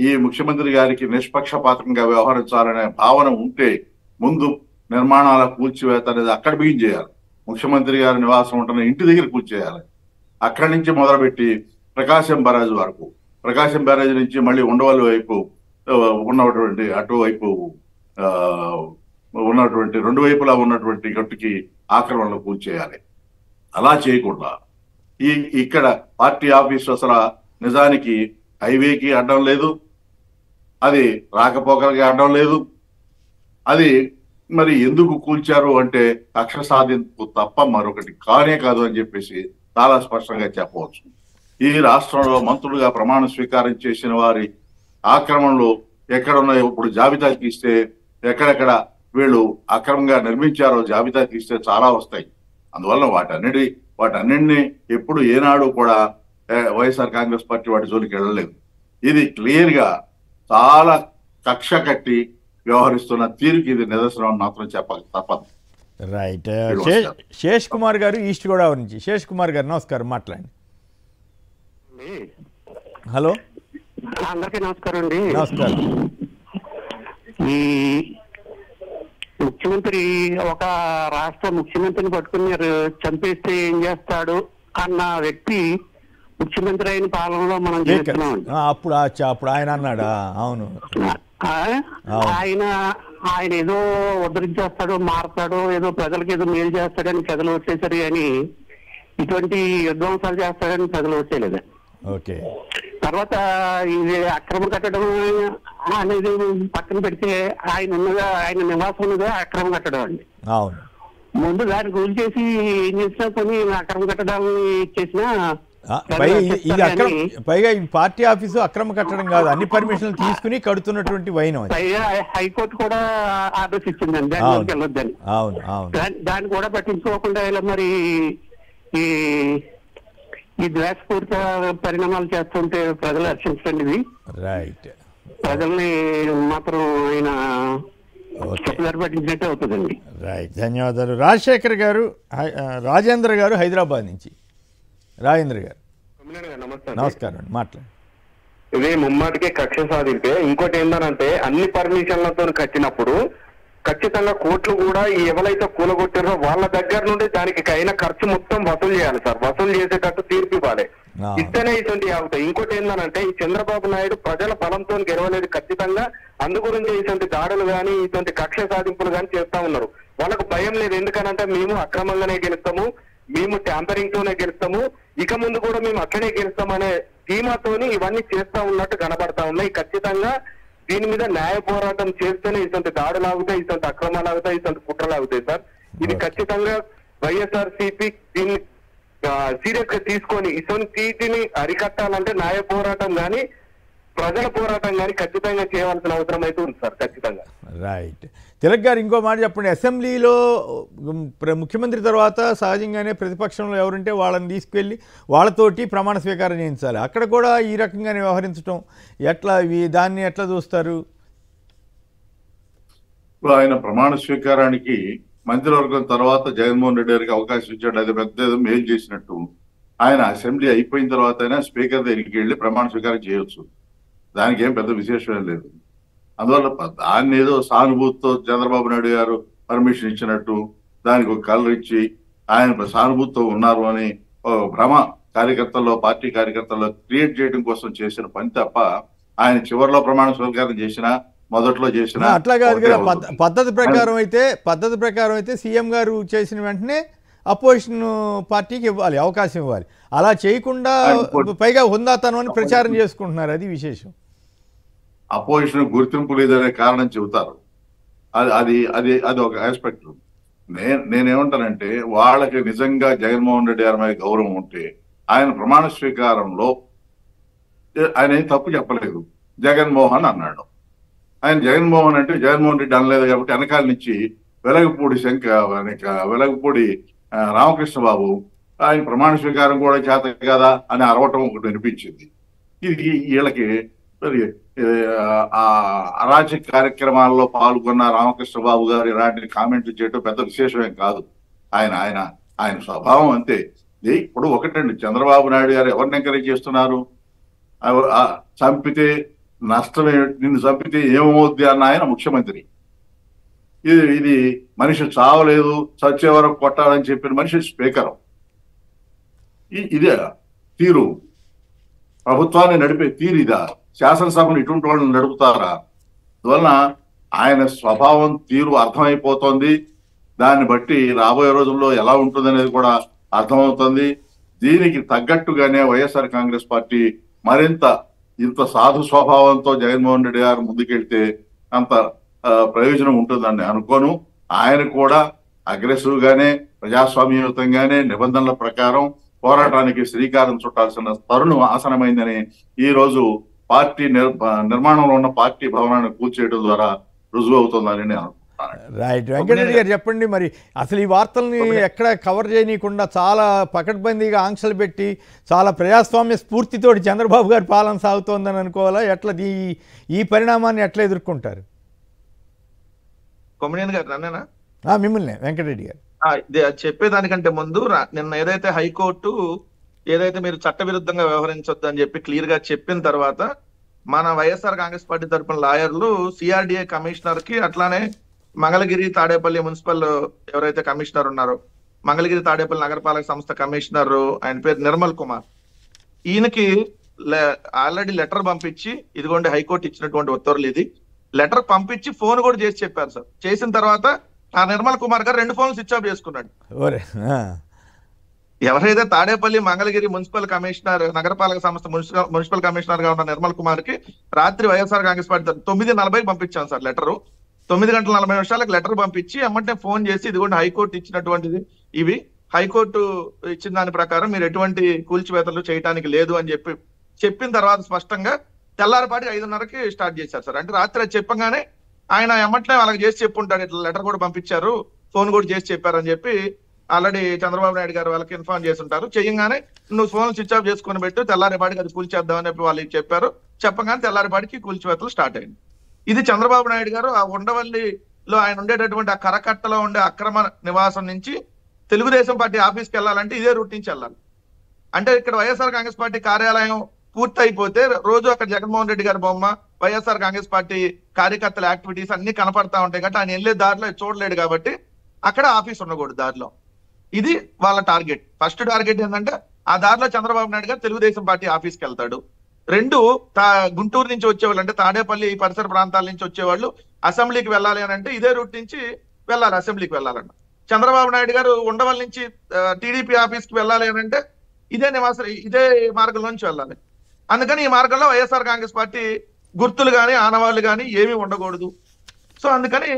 ఈ ముఖ్యమంత్రి గారికి నిష్పక్షపాతంగా వ్యవహరించాలనే భావన ఉంటే ముందు నిర్మాణాల కూల్చివేత అనేది అక్కడ బిగిన్ చేయాలి. ముఖ్యమంత్రి గారి నివాసం ఉంటున్న ఇంటి దగ్గర కూల్చేయాలి. అక్కడి నుంచి మొదలుపెట్టి ప్రకాశం బ్యారేజ్ వరకు, ప్రకాశం బ్యారేజ్ నుంచి మళ్ళీ ఉండవల్లి వైపు ఉన్నటువంటి అటువైపు ఉన్నటువంటి 2 వైపులా ఉన్నటువంటి గట్టుకి ఆక్రమణలు కూల్చేయాలి. అలా చేయకుండా ఇక్కడ పార్టీ ఆఫీస్ అసలు నిజానికి హైవేకి అడ్డం లేదు, అది రాకపోకలకి అడ్డం లేదు. అది మరి ఎందుకు కూల్చారు అంటే కక్ష సాధింపు తప్ప మరొకటి కానే కాదు అని చెప్పేసి చాలా స్పష్టంగా చెప్పవచ్చు. ఈ రాష్ట్రంలో మంత్రులుగా ప్రమాణ స్వీకారం చేసిన వారి ఆక్రమణలు ఎక్కడున్నాయో ఇప్పుడు జాబితా తీస్తే ఎక్కడెక్కడ వీళ్ళు అక్రమంగా నిర్మించారో జాబితా తీస్తే చాలా వస్తాయి. అందువల్ల వాటన్నింటినీ ఎప్పుడు ఏనాడు కూడా వైఎస్ఆర్ కాంగ్రెస్ పార్టీ వాటి జోలికి వెళ్ళలేదు. ఇది క్లియర్ గా చాలా కక్ష కట్టి వ్యవహరిస్తున్న తీరుకి ఇది నిదర్శనం మాత్రం చెప్పాలి తప్పదు. రైట్. శేష్ కుమార్ గారు ఈస్ట్ గోదావరి నుంచి. శేష్ కుమార్ గారు నమస్కారం, మాట్లాడండి. హలో, అందరికీ నమస్కారం అండి. నమస్కారం. ఈ ముఖ్యమంత్రి ఒక రాష్ట్ర ముఖ్యమంత్రిని పట్టుకుని చంపేస్తే ఏం చేస్తాడు అన్న వ్యక్తి ముఖ్యమంత్రి అయిన పాలనలో మనం చేస్తున్నాం. అప్పుడు ఆయన అన్నాడా? అవును, ఆయన ఏదో ఉద్ధరించేస్తాడు, మారతాడు, ఏదో ప్రజలకు ఏదో మేలు చేస్తాడని ప్రజలు వచ్చేసరి అని ఇటువంటి విధ్వంసాలు చేస్తాడని ప్రజలు వచ్చేయలేదు. ఓకే. తర్వాత ఇది అక్రమ కట్టడం అనేది పక్కన పెడితే ఆయన నివాసం ఉన్నదే అక్రమ కట్టడం అండి. అవును. ముందు దాన్ని గురి చేసి ఏం చేసినా కొన్ని అక్రమ కట్టడాలని చేసినా పైగా ఈ పార్టీ ఆఫీసు అక్రమ కట్టడం కాదు, అన్ని పర్మిషన్లు తీసుకుని కడుతున్నటువంటి వైనం. పైగా హైకోర్టు కూడా ఆర్డర్స్ ఇచ్చిందండి దానికి వెళ్ళొద్దని. అవును అవును. దాన్ని కూడా పట్టించుకోకుండా ఇలా మరి ఈ ద్వేషపూరిత పరిణామాలు చేస్తుంటే ప్రజలు హర్షించండి. ఇది రైట్. ప్రజల్ని మాత్రం ఆయన పట్టించినట్టే అవుతుందండి. రైట్, ధన్యవాదాలు. రాజశేఖర్ గారు, రాజేంద్ర గారు హైదరాబాద్ నుంచి. రాజేంద్ర గారు నమస్కారం అండి, మాట్లాడండి. ఇది ముమ్మాటికే కక్ష సాధింపే. ఇంకోటి ఏంటంటే అన్ని పర్మిషన్లతో కట్టినప్పుడు ఖచ్చితంగా కోర్టులు కూడా ఎవరైతే కూలగొట్టారో వాళ్ళ దగ్గర నుండి దానికి అయిన ఖర్చు మొత్తం వసూలు చేయాలి సార్. వసూలు చేసేటట్టు తీర్పు ఇవ్వాలి. ఇస్తేనే ఇటువంటి అవుతాయి. ఇంకోటి ఏంటంటే ఈ చంద్రబాబు నాయుడు ప్రజల బలంతో గెలవలేదు ఖచ్చితంగా. అందు గురించి ఇటువంటి దాడులు కానీ ఇటువంటి కక్ష సాధింపులు కానీ చేస్తా ఉన్నారు. వాళ్ళకు భయం లేదు. ఎందుకనంటే మేము అక్రమంగానే గెలుస్తాము, మేము ట్యాంపరింగ్ తోనే గెలుస్తాము, ఇక ముందు కూడా మేము అట్లనే గెలుస్తామనే ధీమాతోని ఇవన్నీ చేస్తా ఉన్నట్టు కనబడతా ఉన్నాయి. ఖచ్చితంగా దీని మీద న్యాయ పోరాటం చేస్తేనే ఇటువంటి దాడులు ఆగుతాయి, ఇటువంటి అక్రమాలు ఆగుతాయి, ఇటువంటి కుట్రలు ఆగుతాయి సార్. ఇది ఖచ్చితంగా వైఎస్ఆర్సీపీ దీన్ని సీరియస్ గా తీసుకొని ఇటువంటి అరికట్టాలంటే న్యాయ పోరాటం కానీ ప్రజల పోరాటం కానీ ఖచ్చితంగా చేయవలసిన అవసరం అయితే ఉంది సార్, ఖచ్చితంగా. రైట్. తిలక్ గారు ఇంకో మాట చెప్పండి. అసెంబ్లీలో ముఖ్యమంత్రి తర్వాత సహజంగానే ప్రతిపక్షంలో ఎవరుంటే వాళ్ళని తీసుకెళ్ళి వాళ్ళతోటి ప్రమాణ స్వీకారం చేయించాలి. అక్కడ కూడా ఈ రకంగానే వ్యవహరించడం ఎట్లా, దాన్ని ఎట్లా చూస్తారు? ఇప్పుడు ఆయన ప్రమాణ స్వీకారానికి మంత్రివర్గం తర్వాత జగన్మోహన్ రెడ్డి గారికి అవకాశం ఇచ్చాడు. అది పెద్ద మేలు చేసినట్టు. ఆయన అసెంబ్లీ అయిపోయిన తర్వాత అయినా స్పీకర్ దగ్గరికి వెళ్ళి ప్రమాణ స్వీకారం చేయొచ్చు. దానికి ఏం పెద్ద విశేషం లేదు. అందువల్ల దాన్ని ఏదో సానుభూతితో చంద్రబాబు నాయుడు గారు పర్మిషన్ ఇచ్చినట్టు దానికి ఒక కలర్ ఇచ్చి ఆయన సానుభూతితో ఉన్నారు అని భ్రమ కార్యకర్తల్లో, పార్టీ కార్యకర్తల్లో క్రియేట్ చేయడం కోసం చేసిన పని తప్ప ఆయన చివరిలో ప్రమాణ స్వీకారం చేసినా మొదట్లో చేసినా అట్లా కాదు కదా. పద్ధతి ప్రకారం అయితే సీఎం గారు చేసిన వెంటనే అపోజిషన్ పార్టీకి ఇవ్వాలి, అవకాశం ఇవ్వాలి. అలా చేయకుండా పైగా హుందాతనం అని ప్రచారం చేసుకుంటున్నారు. అది విశేషం. అపోజిషన్ గుర్తింపు లేదనే కారణం చెబుతారు. అది అది అది ఒక ఆస్పెక్ట్. నేనేమంటానంటే వాళ్ళకి నిజంగా జగన్మోహన్ రెడ్డి గారి మీద గౌరవం ఉంటే ఆయన ప్రమాణ స్వీకారంలో ఆయన ఏం తప్పు చెప్పలేదు. జగన్మోహన్ అన్నాడు. ఆయన జగన్మోహన్ అంటే జగన్మోహన్ రెడ్డి అనలేదు కాబట్టి వెనకాల నుంచి వెలగపూడి రామకృష్ణ బాబు ఆయన ప్రమాణ స్వీకారం కూడా చేత కదా అని అరవటం ఒకటి అనిపించింది. ఇది వీళ్ళకి ఆ అరాచక కార్యక్రమాల్లో పాల్గొన్న రామకృష్ణ బాబు గారు ఇలాంటి కామెంట్లు చేయడం పెద్ద విశేషమేం కాదు. ఆయన స్వభావం అంతే. ఇప్పుడు ఒకటండి, చంద్రబాబు నాయుడు గారు ఎవరిని ఎంకరేజ్ చేస్తున్నారు? చంపితే నష్టమే, నిన్ను చంపితే ఏమవుద్ది అన్న ఆయన ముఖ్యమంత్రి. ఇది మనిషి చావలేదు, చచ్చే వరకు కొట్టాలని చెప్పిన మనిషి స్పీకర్. ఇదే తీరు, ప్రభుత్వాన్ని నడిపే తీరు ఇదా? శాసనసభను ఇటువంటి వాళ్ళని నడుపుతారా? అందువలన ఆయన స్వభావం తీరు అర్థమైపోతుంది. దాన్ని బట్టి రాబోయే రోజుల్లో ఎలా ఉంటుందనేది కూడా అర్థమవుతుంది. దీనికి తగ్గట్టుగానే వైఎస్ఆర్ కాంగ్రెస్ పార్టీ మరింత ఇంత సాధు స్వభావంతో జగన్మోహన్ రెడ్డి గారు ముందుకెళ్తే అంత ప్రయోజనం ఉంటుందని అనుకోను. ఆయన కూడా అగ్రెసివ్ గానే, ప్రజాస్వామ్యయుతంగానే నిబంధనల ప్రకారం పోరాటానికి శ్రీకారం చుట్టాల్సిన తరుణం ఆసనమైందని ఈ రోజు పార్టీ నిర్మాణంలో ఉన్న పార్టీ భవనాన్ని కూల్చేయడం ద్వారా రుజువు అవుతుందని నేను అనుకుంటున్నాను. రైట్. వెంకటరెడ్డి గారు చెప్పండి, మరి అసలు ఈ వార్తల్ని ఎక్కడ కవర్ చేయనీయకుండా చాలా పకడ్బందీగా ఆంక్షలు పెట్టి చాలా ప్రజాస్వామ్య స్ఫూర్తితోటి చంద్రబాబు గారి పాలన సాగుతోందని అనుకోవాలా? ఎట్లా ఈ పరిణామాన్ని ఎట్లా ఎదుర్కొంటారు? కొమ్మినేని గారు నన్నేనా? మిమ్మల్ని వెంకటరెడ్డి గారు. చెప్పేదానికంటే ముందు నిన్న ఏదైతే హైకోర్టు ఏదైతే మీరు చట్టవిరుద్ధంగా వ్యవహరించొద్దు అని చెప్పి క్లియర్ గా చెప్పిన తర్వాత మన వైఎస్ఆర్ కాంగ్రెస్ పార్టీ తరఫున లాయర్లు సిఆర్డిఏ కమిషనర్ కి, అట్లానే మంగళగిరి తాడేపల్లి మున్సిపల్ ఎవరైతే కమిషనర్ ఉన్నారో, మంగళగిరి తాడేపల్లి నగరపాలక సంస్థ కమిషనర్, ఆయన పేరు నిర్మల్ కుమార్, ఈయనకి ఆల్రెడీ లెటర్ పంపించి, ఇదిగోండి హైకోర్టు ఇచ్చినటువంటి ఉత్తర్వులు, ఇది లెటర్ పంపించి ఫోన్ కూడా చేసి చెప్పారు సార్. చేసిన తర్వాత ఆ నిర్మల్ కుమార్ గారు 2 ఫోన్లు స్విచ్ ఆఫ్ చేసుకున్నాడు. ఎవరైతే తాడేపల్లి మంగళగిరి మున్సిపల్ కమిషనర్, నగరపాలక సంస్థ మున్సిపల్ కమిషనర్ గా ఉన్న నిర్మల్ కుమార్ కి రాత్రి వైఎస్ఆర్ కాంగ్రెస్ పార్టీ 9:40 పంపించాం సార్ లెటరు. 9:40 లెటర్ పంపించి అమ్మంటే ఫోన్ చేసి, ఇదిగోండి హైకోర్టు ఇచ్చినటువంటిది, ఇవి హైకోర్టు ఇచ్చిన దాని ప్రకారం మీరు ఎటువంటి కూల్చివేతలు చేయడానికి లేదు అని చెప్పిన తర్వాత స్పష్టంగా తెల్లారిపాటి 5:30కి స్టార్ట్ చేశారు సార్. అంటే రాత్రి అది చెప్పగానే ఆయన ఎమ్మట్లే వాళ్ళకి చేసి చెప్పుంటాడు, ఇట్లా లెటర్ కూడా పంపించారు, ఫోన్ కూడా చేసి చెప్పారని చెప్పి ఆల్రెడీ చంద్రబాబు నాయుడు గారు వాళ్ళకి ఇన్ఫార్మ్ చేసి ఉంటారు. చేయగానే నువ్వు ఫోన్ స్విచ్ ఆఫ్ చేసుకుని పెట్టు, తెల్లారిపాటికి అది కూల్చేద్దామని చెప్పి వాళ్ళకి చెప్పారు. చెప్పగానే తెల్లారిపాటికి కూల్చివేతలు స్టార్ట్ అయింది. ఇది చంద్రబాబు నాయుడు గారు ఆ ఉండవల్లిలో ఆయన ఉండేటటువంటి ఆ కరకట్టలో ఉండే అక్రమ నివాసం నుంచి తెలుగుదేశం పార్టీ ఆఫీస్కి వెళ్ళాలంటే ఇదే రూట్ నుంచి వెళ్ళాలి. అంటే ఇక్కడ వైఎస్ఆర్ కాంగ్రెస్ పార్టీ కార్యాలయం పూర్తి అయిపోతే రోజు అక్కడ జగన్మోహన్ రెడ్డి గారి బొమ్మ, వైఎస్ఆర్ కాంగ్రెస్ పార్టీ కార్యకర్తల యాక్టివిటీస్ అన్ని కనపడతా ఉంటాయి కాబట్టి ఆయన వెళ్ళే దారిలో చూడలేడు కాబట్టి అక్కడ ఆఫీస్ ఉండకూడదు దారిలో. ఇది వాళ్ళ టార్గెట్. ఫస్ట్ టార్గెట్ ఏంటంటే ఆ దారిలో చంద్రబాబు నాయుడు గారు తెలుగుదేశం పార్టీ ఆఫీస్కి వెళ్తాడు. 2 గుంటూరు నుంచి వచ్చేవాళ్ళు, అంటే తాడేపల్లి పరిసర ప్రాంతాల నుంచి వచ్చేవాళ్ళు అసెంబ్లీకి వెళ్ళాలి అని అంటే ఇదే రూట్ నుంచి వెళ్ళాలి, అసెంబ్లీకి వెళ్ళాలన్న. చంద్రబాబు నాయుడు గారు ఉండవల్లి నుంచి టీడీపీ ఆఫీస్కి వెళ్ళాలి అని అంటే ఇదే మార్గం నుంచి వెళ్ళాలి. అందుకని ఈ మార్గంలో వైఎస్ఆర్ కాంగ్రెస్ పార్టీ గుర్తులు కానీ ఆనవాళ్లు కానీ ఏమీ ఉండకూడదు. సో అందుకని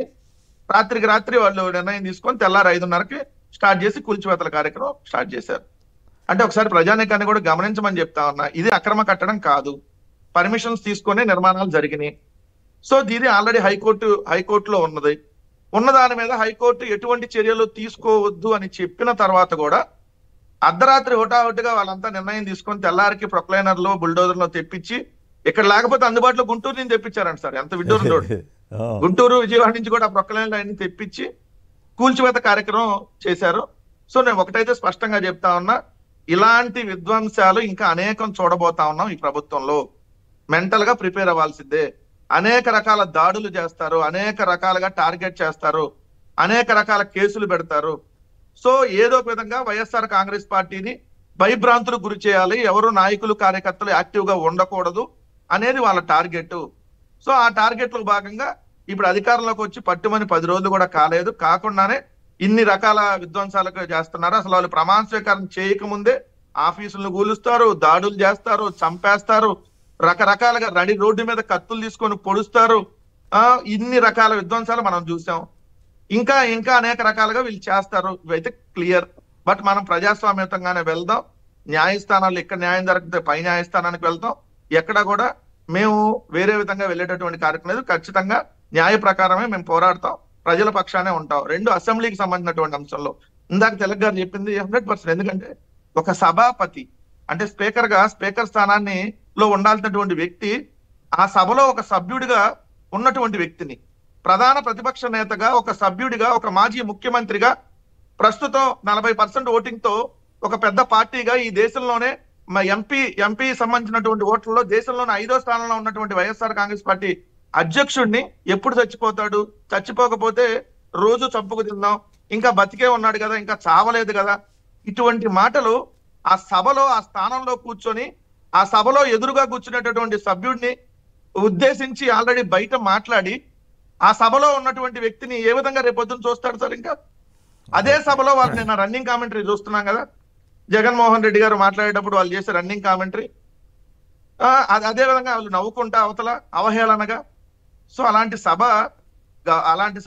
రాత్రికి రాత్రి వాళ్ళు నిర్ణయం తీసుకొని తెల్లారి 5:30కి స్టార్ట్ చేసి కూల్చివేతల కార్యక్రమం స్టార్ట్ చేశారు. అంటే ఒకసారి ప్రజానీకాన్ని కూడా గమనించమని చెప్తా ఉన్నా, ఇది అక్రమ కట్టడం కాదు. పర్మిషన్స్ తీసుకునే నిర్మాణాలు జరిగినాయి. సో దీని ఆల్రెడీ హైకోర్టులో ఉన్న దాని మీద హైకోర్టు ఎటువంటి చర్యలు తీసుకోవద్దు అని చెప్పిన తర్వాత కూడా అర్ధరాత్రి హుటాహుటిగా వాళ్ళంతా నిర్ణయం తీసుకొని తెల్లారికి ప్రొక్లైనర్లు బుల్డోజర్లో తెప్పించి ఇక్కడ లేకపోతే అందుబాటులో గుంటూరు నుంచి తెప్పించారంట సార్. ఎంత విడ్డూరం చూడండి. గుంటూరు విజయవాడ నుంచి కూడా ప్రొక్లైనర్లు అన్ని తెప్పించి కూల్చివేత కార్యక్రమం చేశారు. సో నేను ఒకటైతే స్పష్టంగా చెప్తా ఉన్నా, ఇలాంటి విధ్వంసాలు ఇంకా అనేకం చూడబోతా ఉన్నాం ఈ ప్రభుత్వంలో. మెంటల్ గా ప్రిపేర్ అవ్వాల్సిందే. అనేక రకాల దాడులు చేస్తారు, అనేక రకాలుగా టార్గెట్ చేస్తారు, అనేక రకాల కేసులు పెడతారు. సో ఏదో ఒక విధంగా వైఎస్ఆర్ కాంగ్రెస్ పార్టీని భయభ్రాంతులకు గురి చేయాలి, ఎవరు నాయకులు కార్యకర్తలు యాక్టివ్ గా ఉండకూడదు అనేది వాళ్ళ టార్గెట్. సో ఆ టార్గెట్ లో భాగంగా ఇప్పుడు అధికారంలోకి వచ్చి పట్టుమని 10 రోజులు కూడా కాలేదు, కాకుండానే ఇన్ని రకాల విధ్వంసాలకు చేస్తున్నారు. అసలు వాళ్ళు ప్రమాణ స్వీకారం చేయకముందే ఆఫీసులను కూలుస్తారు, దాడులు చేస్తారు, చంపేస్తారు, రకరకాలుగా రోడ్డు మీద కత్తులు తీసుకొని పొడుస్తారు. ఇన్ని రకాల విధ్వంసాలు మనం చూసాం. ఇంకా అనేక రకాలుగా వీళ్ళు చేస్తారు. ఇవైతే క్లియర్. బట్ మనం ప్రజాస్వామ్యతంగానే వెళ్దాం. న్యాయస్థానాలు ఎక్కడ న్యాయం జరిగితే పై న్యాయస్థానానికి వెళ్తాం. ఎక్కడ కూడా మేము వేరే విధంగా వెళ్ళేటటువంటి కార్యక్రమం లేదు. ఖచ్చితంగా న్యాయ ప్రకారమే మేము పోరాడతాం, ప్రజల పక్షానే ఉంటాం. 2 అసెంబ్లీకి సంబంధించినటువంటి అంశంలో ఇందాక తెలక్ గారు చెప్పింది 100%. ఎందుకంటే ఒక సభాపతి అంటే స్పీకర్ స్థానాన్ని లో ఉండాల్సినటువంటి వ్యక్తి ఆ సభలో ఒక సభ్యుడిగా ఉన్నటువంటి వ్యక్తిని, ప్రధాన ప్రతిపక్ష నేతగా, ఒక సభ్యుడిగా, ఒక మాజీ ముఖ్యమంత్రిగా, ప్రస్తుతం 40% ఓటింగ్ తో ఒక పెద్ద పార్టీగా ఈ దేశంలోనే ఎంపీ సంబంధించినటువంటి ఓట్లలో దేశంలోనే 5వ స్థానంలో ఉన్నటువంటి వైఎస్ఆర్ కాంగ్రెస్ పార్టీ అధ్యక్షుడిని ఎప్పుడు చచ్చిపోతాడు, చచ్చిపోకపోతే రోజు చంపుకు తిందాం, ఇంకా బతికే ఉన్నాడు కదా, ఇంకా చావలేదు కదా, ఇటువంటి మాటలు ఆ సభలో ఆ స్థానంలో కూర్చొని ఆ సభలో ఎదురుగా కూర్చునేటటువంటి సభ్యుడిని ఉద్దేశించి ఆల్రెడీ బయట మాట్లాడి ఆ సభలో ఉన్నటువంటి వ్యక్తిని ఏ విధంగా రేపొద్దున చూస్తాడు సార్? ఇంకా అదే సభలో వాళ్ళు నిన్న రన్నింగ్ కామెంటరీ చూస్తున్నాం కదా, జగన్మోహన్ రెడ్డి గారు మాట్లాడేటప్పుడు వాళ్ళు చేసే రన్నింగ్ కామెంటరీ, అదే విధంగా వాళ్ళు నవ్వుకుంటా అవతల అవహేళనగా. సో అలాంటి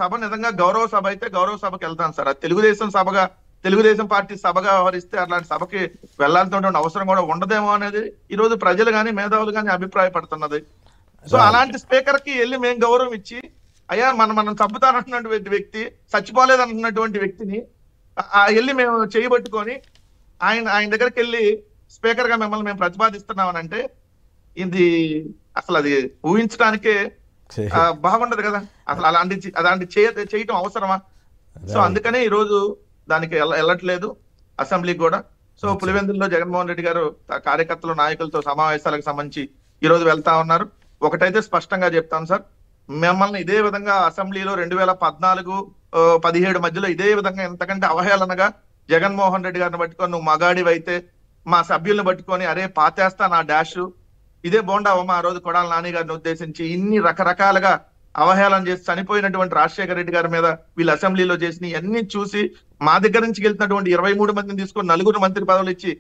సభ నిజంగా గౌరవ సభ అయితే గౌరవ సభకి వెళ్తాను సార్. అది తెలుగుదేశం పార్టీ సభగా వ్యవహరిస్తే అలాంటి సభకి వెళ్లాల్సినటువంటి అవసరం కూడా ఉండదేమో అనేది ఈ రోజు ప్రజలు కానీ మేధావులు కానీ అభిప్రాయపడుతున్నది. సో అలాంటి స్పీకర్ కి వెళ్ళి మేము గౌరవం ఇచ్చి, అయ్యా మనం చంపుతానంటున్నటువంటి వ్యక్తి, చచ్చిపోలేదన్నటువంటి వ్యక్తిని వెళ్ళి మేము చేయబట్టుకొని ఆయన దగ్గరికి వెళ్ళి స్పీకర్ గా మిమ్మల్ని మేము ప్రతిపాదిస్తున్నామని అంటే ఇది అసలు అది ఊహించడానికే బాగుండదు కదా. అసలు అలాంటి చేయటం అవసరమా? సో అందుకనే ఈ రోజు దానికి వెళ్ళట్లేదు అసెంబ్లీకి కూడా. సో పులివెందుల్లో జగన్మోహన్ రెడ్డి గారు కార్యకర్తలు నాయకులతో సమావేశాలకు సంబంధించి ఈ రోజు వెళ్తా ఉన్నారు. ఒకటైతే స్పష్టంగా చెప్తాను సార్, మిమ్మల్ని ఇదే విధంగా అసెంబ్లీలో 2014-17 మధ్యలో ఇదే విధంగా ఎంతకంటే అవహేళనగా జగన్మోహన్ రెడ్డి గారిని పట్టుకొని నువ్వు మగాడివైతే మా సభ్యుల్ని పట్టుకొని అరే పాతేస్తా నా డాష్, ఇదే బోండావమ్మ ఆ రోజు కొడాల నాని గారిని ఉద్దేశించి ఇన్ని రకరకాలుగా అవహేళన చేసి చనిపోయినటువంటి రాజశేఖర రెడ్డి గారి మీద వీళ్ళు అసెంబ్లీలో చేసిన ఇవన్నీ చూసి మా దగ్గర నుంచి వెళ్తున్నటువంటి 23 మందిని తీసుకొని 4 మంత్రి పదవులు ఇచ్చి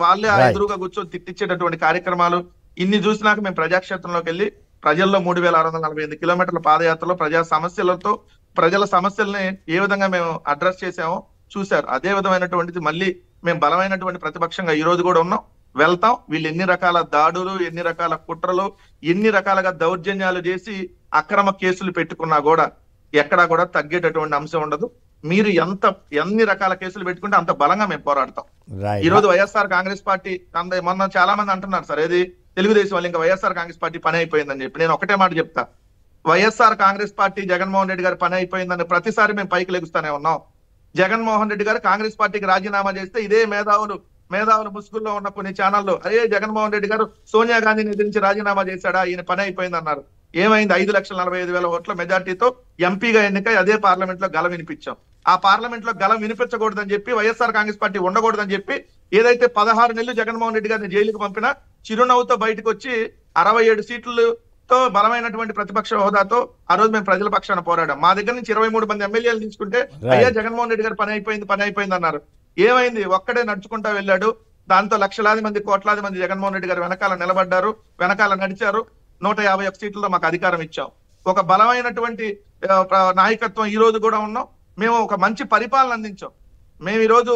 వాళ్ళే ఎదురుగా కూర్చొని తిట్టించేటటువంటి కార్యక్రమాలు ఇన్ని చూసినాక మేము ప్రజాక్షేత్రంలోకి వెళ్ళి ప్రజల్లో 3648 కిలోమీటర్ల పాదయాత్రలో ప్రజల సమస్యల్ని ఏ విధంగా మేము అడ్రస్ చేసామో చూశారు. అదే విధమైనటువంటిది మళ్ళీ మేము బలమైనటువంటి ప్రతిపక్షంగా ఈ రోజు కూడా ఉన్నాం, వెళ్తాం. వీళ్ళు ఎన్ని రకాల దాడులు, ఎన్ని రకాల కుట్రలు, ఎన్ని రకాలుగా దౌర్జన్యాలు చేసి అక్రమ కేసులు పెట్టుకున్నా కూడా ఎక్కడా కూడా తగ్గేటటువంటి అంశం ఉండదు. మీరు ఎన్ని రకాల కేసులు పెట్టుకుంటే అంత బలంగా మేము పోరాడతాం. ఈ రోజు వైఎస్ఆర్ కాంగ్రెస్ పార్టీ మొన్న చాలా మంది అంటున్నారు సార్, ఏది తెలుగుదేశం వాళ్ళు ఇంకా వైఎస్ఆర్ కాంగ్రెస్ పార్టీ పని అయిపోయిందని చెప్పి. నేను ఒకటే మాట చెప్తా, వైఎస్ఆర్ కాంగ్రెస్ పార్టీ జగన్మోహన్ రెడ్డి గారి పని అయిపోయిందని ప్రతిసారి మేము పైకి లెగుస్తానే ఉన్నాం. జగన్మోహన్ రెడ్డి గారు కాంగ్రెస్ పార్టీకి రాజీనామా చేస్తే ఇదే మేధావులు ముసుగుల్లో ఉన్న కొన్ని ఛానల్లో అరే జగన్మోహన్ రెడ్డి గారు సోనియా గాంధీని ఎదిరించి రాజీనామా చేశాడా, ఈయన పని అయిపోయింది అన్నారు. ఏమైంది? 5,45,000 ఓట్ల మెజార్టీతో ఎంపీగా ఎన్నికై అదే పార్లమెంట్ లో గల వినిపించాం. ఆ పార్లమెంట్ లో గల వినిపించకూడదని చెప్పి వైఎస్ఆర్ కాంగ్రెస్ పార్టీ ఉండకూడదని చెప్పి ఏదైతే 16 నెలలు జగన్మోహన్ రెడ్డి గారిని జైలుకు పంపినా చిరునవ్వుతో బయటకు వచ్చి 67 సీట్లతో బలమైనటువంటి ప్రతిపక్ష హోదాతో ఆ రోజు మేము ప్రజల పక్షాన పోరాడాం. మా దగ్గర నుంచి 23 మంది ఎమ్మెల్యేలు తీసుకుంటే అయ్యా జగన్మోహన్ రెడ్డి గారు పని అయిపోయింది అన్నారు. ఏమైంది? ఒక్కడే నడుచుకుంటా వెళ్ళాడు. దాంతో లక్షలాది మంది, కోట్లాది మంది జగన్మోహన్ రెడ్డి గారు వెనకాల నిలబడ్డారు, వెనకాల నడిచారు. 151 సీట్లతో మాకు అధికారం ఇచ్చాం. ఒక బలమైనటువంటి నాయకత్వం ఈ రోజు కూడా ఉన్నాం. మేము ఒక మంచి పరిపాలన అందించాం. మేము ఈ రోజు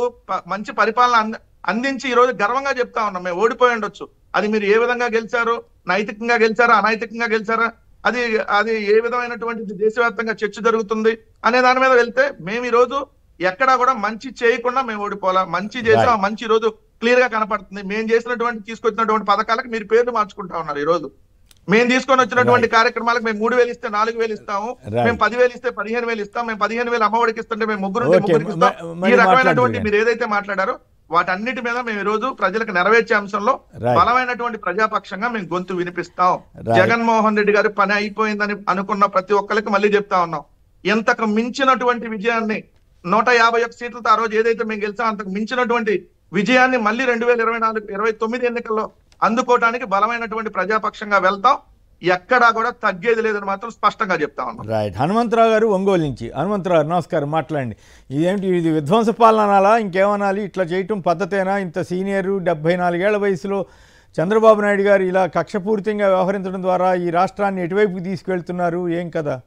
మంచి పరిపాలన అందించి ఈ రోజు గర్వంగా చెప్తా ఉన్నాం, మేము ఓడిపోయి ఉండొచ్చు, అది మీరు ఏ విధంగా గెలిచారో, నైతికంగా గెలిచారా, అనైతికంగా గెలిచారా, అది అది ఏ విధమైనటువంటి దేశవ్యాప్తంగా చర్చ జరుగుతుంది అనే దాని మీద వెళ్తే, మేము ఈ రోజు ఎక్కడా కూడా మంచి చేయకుండా మేము ఓడిపోవాలా, మంచి చేసాం, ఆ మంచి రోజు క్లియర్ గా కనపడుతుంది. మేము చేసినటువంటి తీసుకొచ్చినటువంటి పథకాలకు మీరు పేర్లు మార్చుకుంటా ఉన్నారు. ఈ రోజు మేము తీసుకొని వచ్చినటువంటి కార్యక్రమాలకు మేము 3,000 ఇస్తే 4,000 ఇస్తాము, మేము 10,000 ఇస్తే 15,000 ఇస్తాం, మేము 15,000 అమ్మఒడికి ఇస్తుంటే మేము ముగ్గురికి ఇస్తాం. ఈ రకమైనటువంటి మీరు ఏదైతే మాట్లాడారో వాటన్నిటి మీద మేము ఈ రోజు ప్రజలకు నెరవేర్చే అంశంలో బలమైనటువంటి ప్రజాపక్షంగా మేము గొంతు వినిపిస్తాం. జగన్మోహన్ రెడ్డి గారి పని అయిపోయిందని అనుకున్న ప్రతి ఒక్కరికి మళ్ళీ చెప్తా ఉన్నాం, ఎంతకు మించినటువంటి విజయాన్ని 151 సీట్లతో ఆ రోజు ఏదైతే మేము గెలిచాం అంతకు మించినటువంటి విజయాన్ని మళ్ళీ 2024-29 ఎన్నికల్లో అందుకోవడానికి బలమైనటువంటి ప్రజాపక్షంగా వెళ్తాం. ఎక్కడా కూడా తగ్గేది లేదని మాత్రం స్పష్టంగా చెప్తా ఉన్నాం. రైట్. హనుమంతరావు గారు ఒంగోలు నుంచి. హనుమంతరావు నమస్కారం, మాట్లాడండి. ఇదేంటి, ఇది విధ్వంస పాలన అనాలా, ఇంకేమనాలి? ఇట్లా చేయటం పద్ధతేనా? ఇంత సీనియరు 74 ఏళ్ల వయసులో చంద్రబాబు నాయుడు గారు ఇలా కక్షపూరితంగా వ్యవహరించడం ద్వారా ఈ రాష్ట్రాన్ని ఎటువైపుకి తీసుకెళ్తున్నారు? ఏం కదా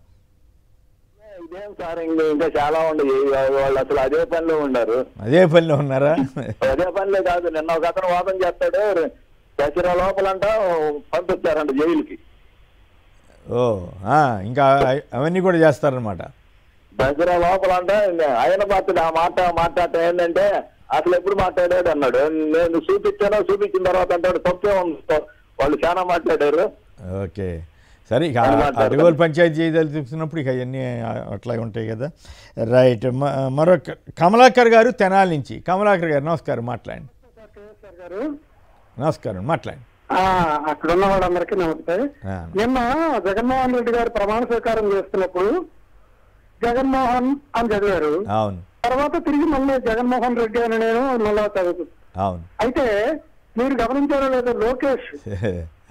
ఇదేం సార్, ఇంకా చాలా ఉండదు. వాళ్ళు అసలు అదే పనిలో ఉన్నారు. అదే పనిలో ఉన్నారా? అదే పనిలో కాదు. నిన్న ఒక అతను వాదన చేస్తాడు, దసరా లోపలంట పంపిస్తారంట జైలుకి. ఓ, ఇంకా అవన్నీ కూడా చేస్తారనమాట. దసరా లోపలంట ఆయన మాట్లాడటం ఏంటంటే అసలు ఎప్పుడు మాట్లాడాడు అన్నాడు. నేను చూపించిన తర్వాత అంటాడు తప్పే ఉంది. వాళ్ళు చాలా మాట్లాడారు. ఓకే, సరే. ఇక అడగోలు పంచాయతీ చేయదలుచుకున్నప్పుడు ఇక అవన్నీ అట్లాగే ఉంటాయి కదా. రైట్. మరొక కమలాకర్ గారు తెనాలి నుంచి. కమలాకర్ గారు నమస్కారం, మాట్లాడండి. నమస్కారం, మాట్లాడండి. అక్కడ ఉన్న వాళ్ళందరికీ నమస్తే. నిన్న జగన్మోహన్ రెడ్డి గారు ప్రమాణ స్వీకారం చేస్తున్నప్పుడు జగన్మోహన్ అని చదివారు. అవును. తర్వాత తిరిగి మళ్ళీ జగన్మోహన్ రెడ్డి అని నేను మళ్ళా చదువుతాను. అవును. అయితే మీరు గమనించారో లేదో, లోకేష్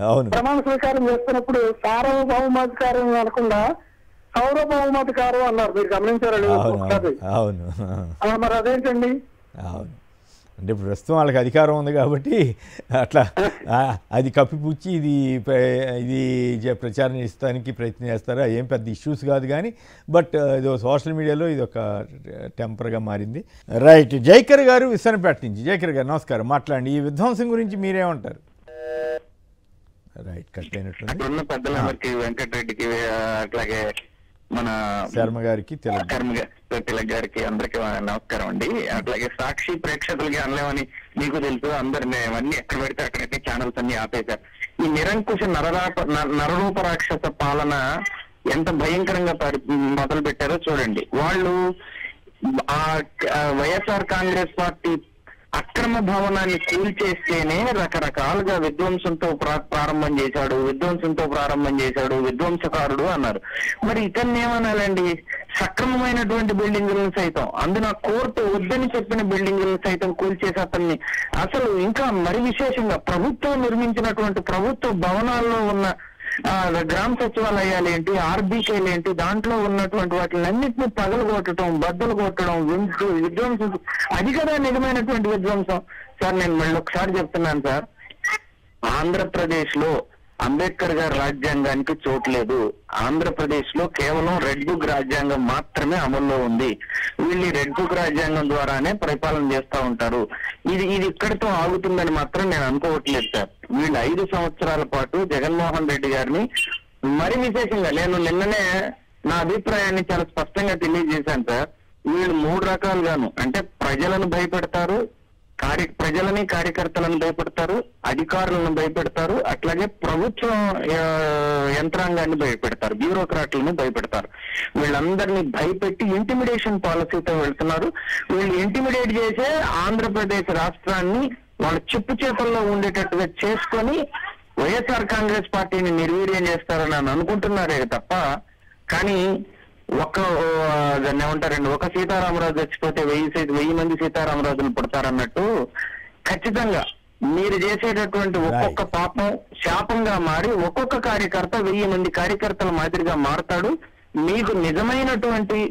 అవును ప్రమాణ స్వీకారం చేస్తున్నప్పుడు సార్వభౌమాధికారం అనకుండా సౌరభౌమాధికారం అన్నారు. మీరు గమనించారో లేదో ఒకసారి? అవును. మరి అదేంటండి? అవును, అంటే ప్రస్తుతం వాళ్ళకి అధికారం ఉంది కాబట్టి అట్లా అది కప్పిపుచ్చి ఇది ప్రచారం చేస్తానికి ప్రయత్నం చేస్తారు. ఏం పెద్ద ఇష్యూస్ కాదు కానీ, బట్ ఇది సోషల్ మీడియాలో ఇది ఒక టెంపర్గా మారింది. రైట్. జైకర్ గారు విసనపేట నుంచి. జైకర్ గారు నమస్కారం, మాట్లాడండి. ఈ విధ్వంసం గురించి మీరేమంటారు? రైట్, కట్ అయినట్టు. పెద్దలందరికీ, వెంకటరెడ్డికి, అట్లాగే మన శర్మ గారికి, తిలక్ గారికి అందరికి నమస్కారం అండి. అట్లాగే సాక్షి ప్రేక్షకులకి అనలేమని మీకు తెలుసు. అందరినీ అన్ని ఎక్కడ పెడితే అక్కడైతే ఛానల్స్ అన్ని ఆపేశారు. ఈ నిరంకుశ నరరూప రాక్షస పాలన ఎంత భయంకరంగా మొదలు పెట్టారో చూడండి. వాళ్ళు ఆ వైఎస్ఆర్ కాంగ్రెస్ పార్టీ అక్రమ భవనాన్ని కూల్చేస్తేనే రకరకాలుగా విధ్వంసంతో ప్రారంభం చేశాడు, విధ్వంసకారుడు అన్నారు. మరి ఇతన్ని ఏమనాలండి? సక్రమమైనటువంటి బిల్డింగులను సైతం, అందున కోర్టు వద్దని చెప్పిన బిల్డింగులను సైతం కూల్చేసి అతన్ని, అసలు ఇంకా మరి విశేషంగా ప్రభుత్వం నిర్మించినటువంటి ప్రభుత్వ భవనాల్లో ఉన్న గ్రామ సచివాలయాలు ఏంటి, ఆర్బీకేలు ఏంటి, దాంట్లో ఉన్నటువంటి వాటిలన్నింటినీ పగలగొట్టడం, బద్దలు కొట్టడం, విధ్వంసం, అది కదా నిజమైనటువంటి విధ్వంసం. సార్ నేను మళ్ళీ ఒకసారి చెప్తున్నాను సార్, ఆంధ్రప్రదేశ్ లో అంబేద్కర్ గారి రాజ్యాంగానికి చోటు లేదు. ఆంధ్రప్రదేశ్ లో కేవలం రెడ్ బుక్ రాజ్యాంగం మాత్రమే అమల్లో ఉంది. వీళ్ళు రెడ్ బుక్ రాజ్యాంగం ద్వారానే పరిపాలన చేస్తూ ఉంటారు. ఇది ఇక్కడితో ఆగుతుందని మాత్రం నేను అనుకోవట్లేదు సార్. వీళ్ళు 5 సంవత్సరాల పాటు జగన్మోహన్ రెడ్డి గారిని, మరి విశేషంగా నేను నిన్ననే నా అభిప్రాయాన్ని చాలా స్పష్టంగా తెలియజేశాను సార్. వీళ్ళు 3 రకాలుగాను, అంటే ప్రజలను భయపెడతారు, ప్రజలని కార్యకర్తలను భయపెడతారు, అధికారులను భయపెడతారు, అట్లాగే ప్రభుత్వ యంత్రాంగాన్ని భయపెడతారు, బ్యూరోక్రాట్లను భయపెడతారు. వీళ్ళందరినీ భయపెట్టి ఇంటిమిడేషన్ పాలసీతో వెళ్తున్నారు. వీళ్ళు ఇంటిమిడేట్ చేసే ఆంధ్రప్రదేశ్ రాష్ట్రాన్ని వాళ్ళ చెప్పు చేతుల్లో ఉండేటట్టుగా చేసుకొని వైఎస్ఆర్ కాంగ్రెస్ పార్టీని నిర్వీర్యం చేస్తారని అనుకుంటున్నారే తప్ప, కానీ దాన్ని ఏమంటారండి, ఒక సీతారామరాజు చచ్చిపోతే 1000 మంది సీతారామరాజులు పుడతారన్నట్టు ఖచ్చితంగా మీరు చేసేటటువంటి ఒక్కొక్క పాపం శాపంగా మారి ఒక్కొక్క కార్యకర్త 1000 మంది కార్యకర్తల మాదిరిగా మారతాడు. మీకు నిజమైనటువంటి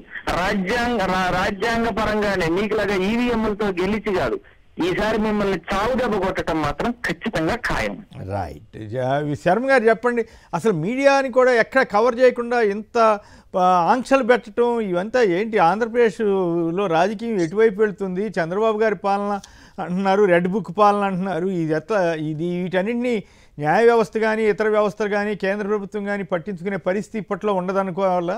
రాజ్యాంగ పరంగానే మీకులాగా ఈవీఎంలతో గెలిచి కాదు, ఈసారి మిమ్మల్ని చావు దెబ్బ కొట్టడం మాత్రం ఖచ్చితంగా ఖాయం. రైట్. శర్మ గారు చెప్పండి, అసలు మీడియాని కూడా ఎక్కడ కవర్ చేయకుండా ఇంత ఆంక్షలు పెట్టడం ఇవంతా ఏంటి? ఆంధ్రప్రదేశ్లో రాజకీయం ఎటువైపు వెళ్తుంది? చంద్రబాబు గారి పాలన అంటున్నారు, రెడ్ బుక్ పాలన అంటున్నారు. ఇది ఎట్లా, ఇది వీటన్నింటినీ న్యాయ వ్యవస్థ కానీ ఇతర వ్యవస్థలు కానీ కేంద్ర ప్రభుత్వం కానీ పట్టించుకునే పరిస్థితి ఇప్పట్లో ఉండదనుకోవాలా?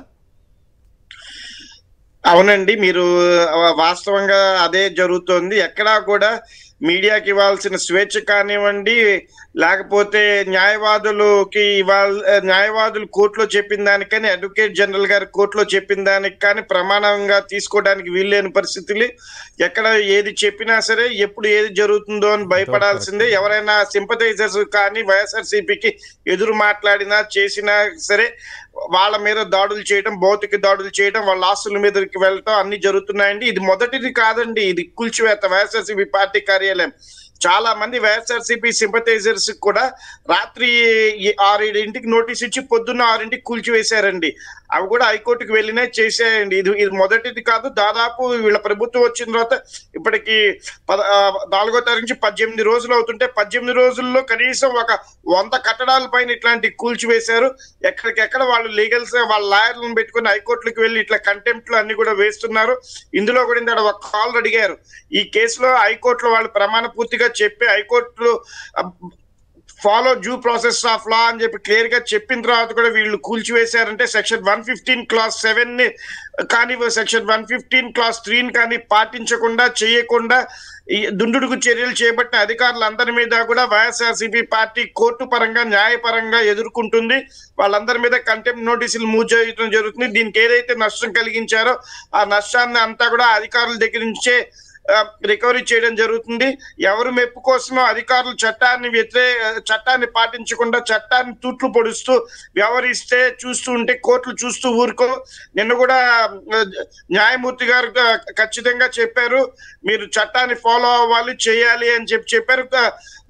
అవునండి, మీరు వాస్తవంగా అదే జరుగుతోంది. ఎక్కడా కూడా మీడియాకి ఇవ్వాల్సిన స్వేచ్ఛ కానివ్వండి, లేకపోతే న్యాయవాదులు కోర్టులో చెప్పిన దానికి కానీ, అడ్వకేట్ జనరల్ గారు కోర్టులో చెప్పిన దానికి కానీ ప్రమాణంగా తీసుకోవడానికి వీల్లేని పరిస్థితులు. ఎక్కడ ఏది చెప్పినా సరే ఎప్పుడు ఏది జరుగుతుందో అని భయపడాల్సిందే. ఎవరైనా సింపథైజర్స్ కానీ వైఎస్ఆర్సీపీకి ఎదురు మాట్లాడినా చేసినా సరే వాళ్ళ మీద దాడులు చేయడం, భౌతిక దాడులు చేయడం, వాళ్ళ ఆస్తుల మీదకి వెళ్ళటం అన్ని జరుగుతున్నాయండి. ఇది మొదటిది కాదండి, ఇది కూల్చివేత వైఎస్ఆర్సీపీ పార్టీ కార్యాలయం. చాలా మంది వైఎస్ఆర్సీపీ సింపథైజర్స్ కూడా రాత్రి 6-7 నోటీస్ ఇచ్చి పొద్దున్న 6 కూల్చివేశారండి. అవి కూడా హైకోర్టుకు వెళ్ళినా చేసేయండి. ఇది మొదటిది కాదు. దాదాపు వీళ్ళ ప్రభుత్వం వచ్చిన తర్వాత ఇప్పటికి 4వ తారీఖు నుంచి 18 రోజులు అవుతుంటే 18 రోజుల్లో కనీసం ఒక 100 కట్టడాల పైన ఇట్లాంటి కూల్చివేశారు. ఎక్కడికెక్కడ వాళ్ళు లీగల్స్ వాళ్ళ లాయర్లను పెట్టుకుని హైకోర్టులకు వెళ్ళి ఇట్లా కంటెంప్ట్లు అన్ని కూడా వేస్తున్నారు. ఇందులో కూడా ఒక కాల్ అడిగారు. ఈ కేసులో హైకోర్టులో వాళ్ళు ప్రమాణ పూర్తిగా చెప్పి హైకోర్టులో follow due process of law అని చెప్పి క్లియర్ గా చెప్పిన తర్వాత కూడా వీళ్ళు కూల్చివేశారంటే సెక్షన్ 115 క్లాస్ 7 ని కానీ సెక్షన్ 115 క్లాస్ 3 కానీ పాటించకుండా చేయకుండా దుందుడుకు చర్యలు చేపట్టిన అధికారులందరి మీద కూడా వైఎస్ఆర్సీపీ పార్టీ కోర్టు పరంగా న్యాయపరంగా ఎదుర్కొంటుంది. వాళ్ళందరి మీద కంటెంప్ట్ నోటీసులు మూవ్ చేయడం జరుగుతుంది. దీనికి ఏదైతే నష్టం కలిగించారో ఆ నష్టాన్ని అంతా కూడా అధికారుల దగ్గర నుంచే రికవరీ చేయడం జరుగుతుంది. ఎవరు మెప్పు కోసమో అధికారులు చట్టాన్ని పాటించకుండా చట్టాన్ని తూట్లు పొడుస్తూ వ్యవహరిస్తే చూస్తూ ఉంటే కోర్టులు చూస్తూ ఊరుకో. నిన్న కూడా న్యాయమూర్తి గారు ఖచ్చితంగా చెప్పారు, మీరు చట్టాన్ని ఫాలో అవ్వాలి, చేయాలి అని చెప్పారు.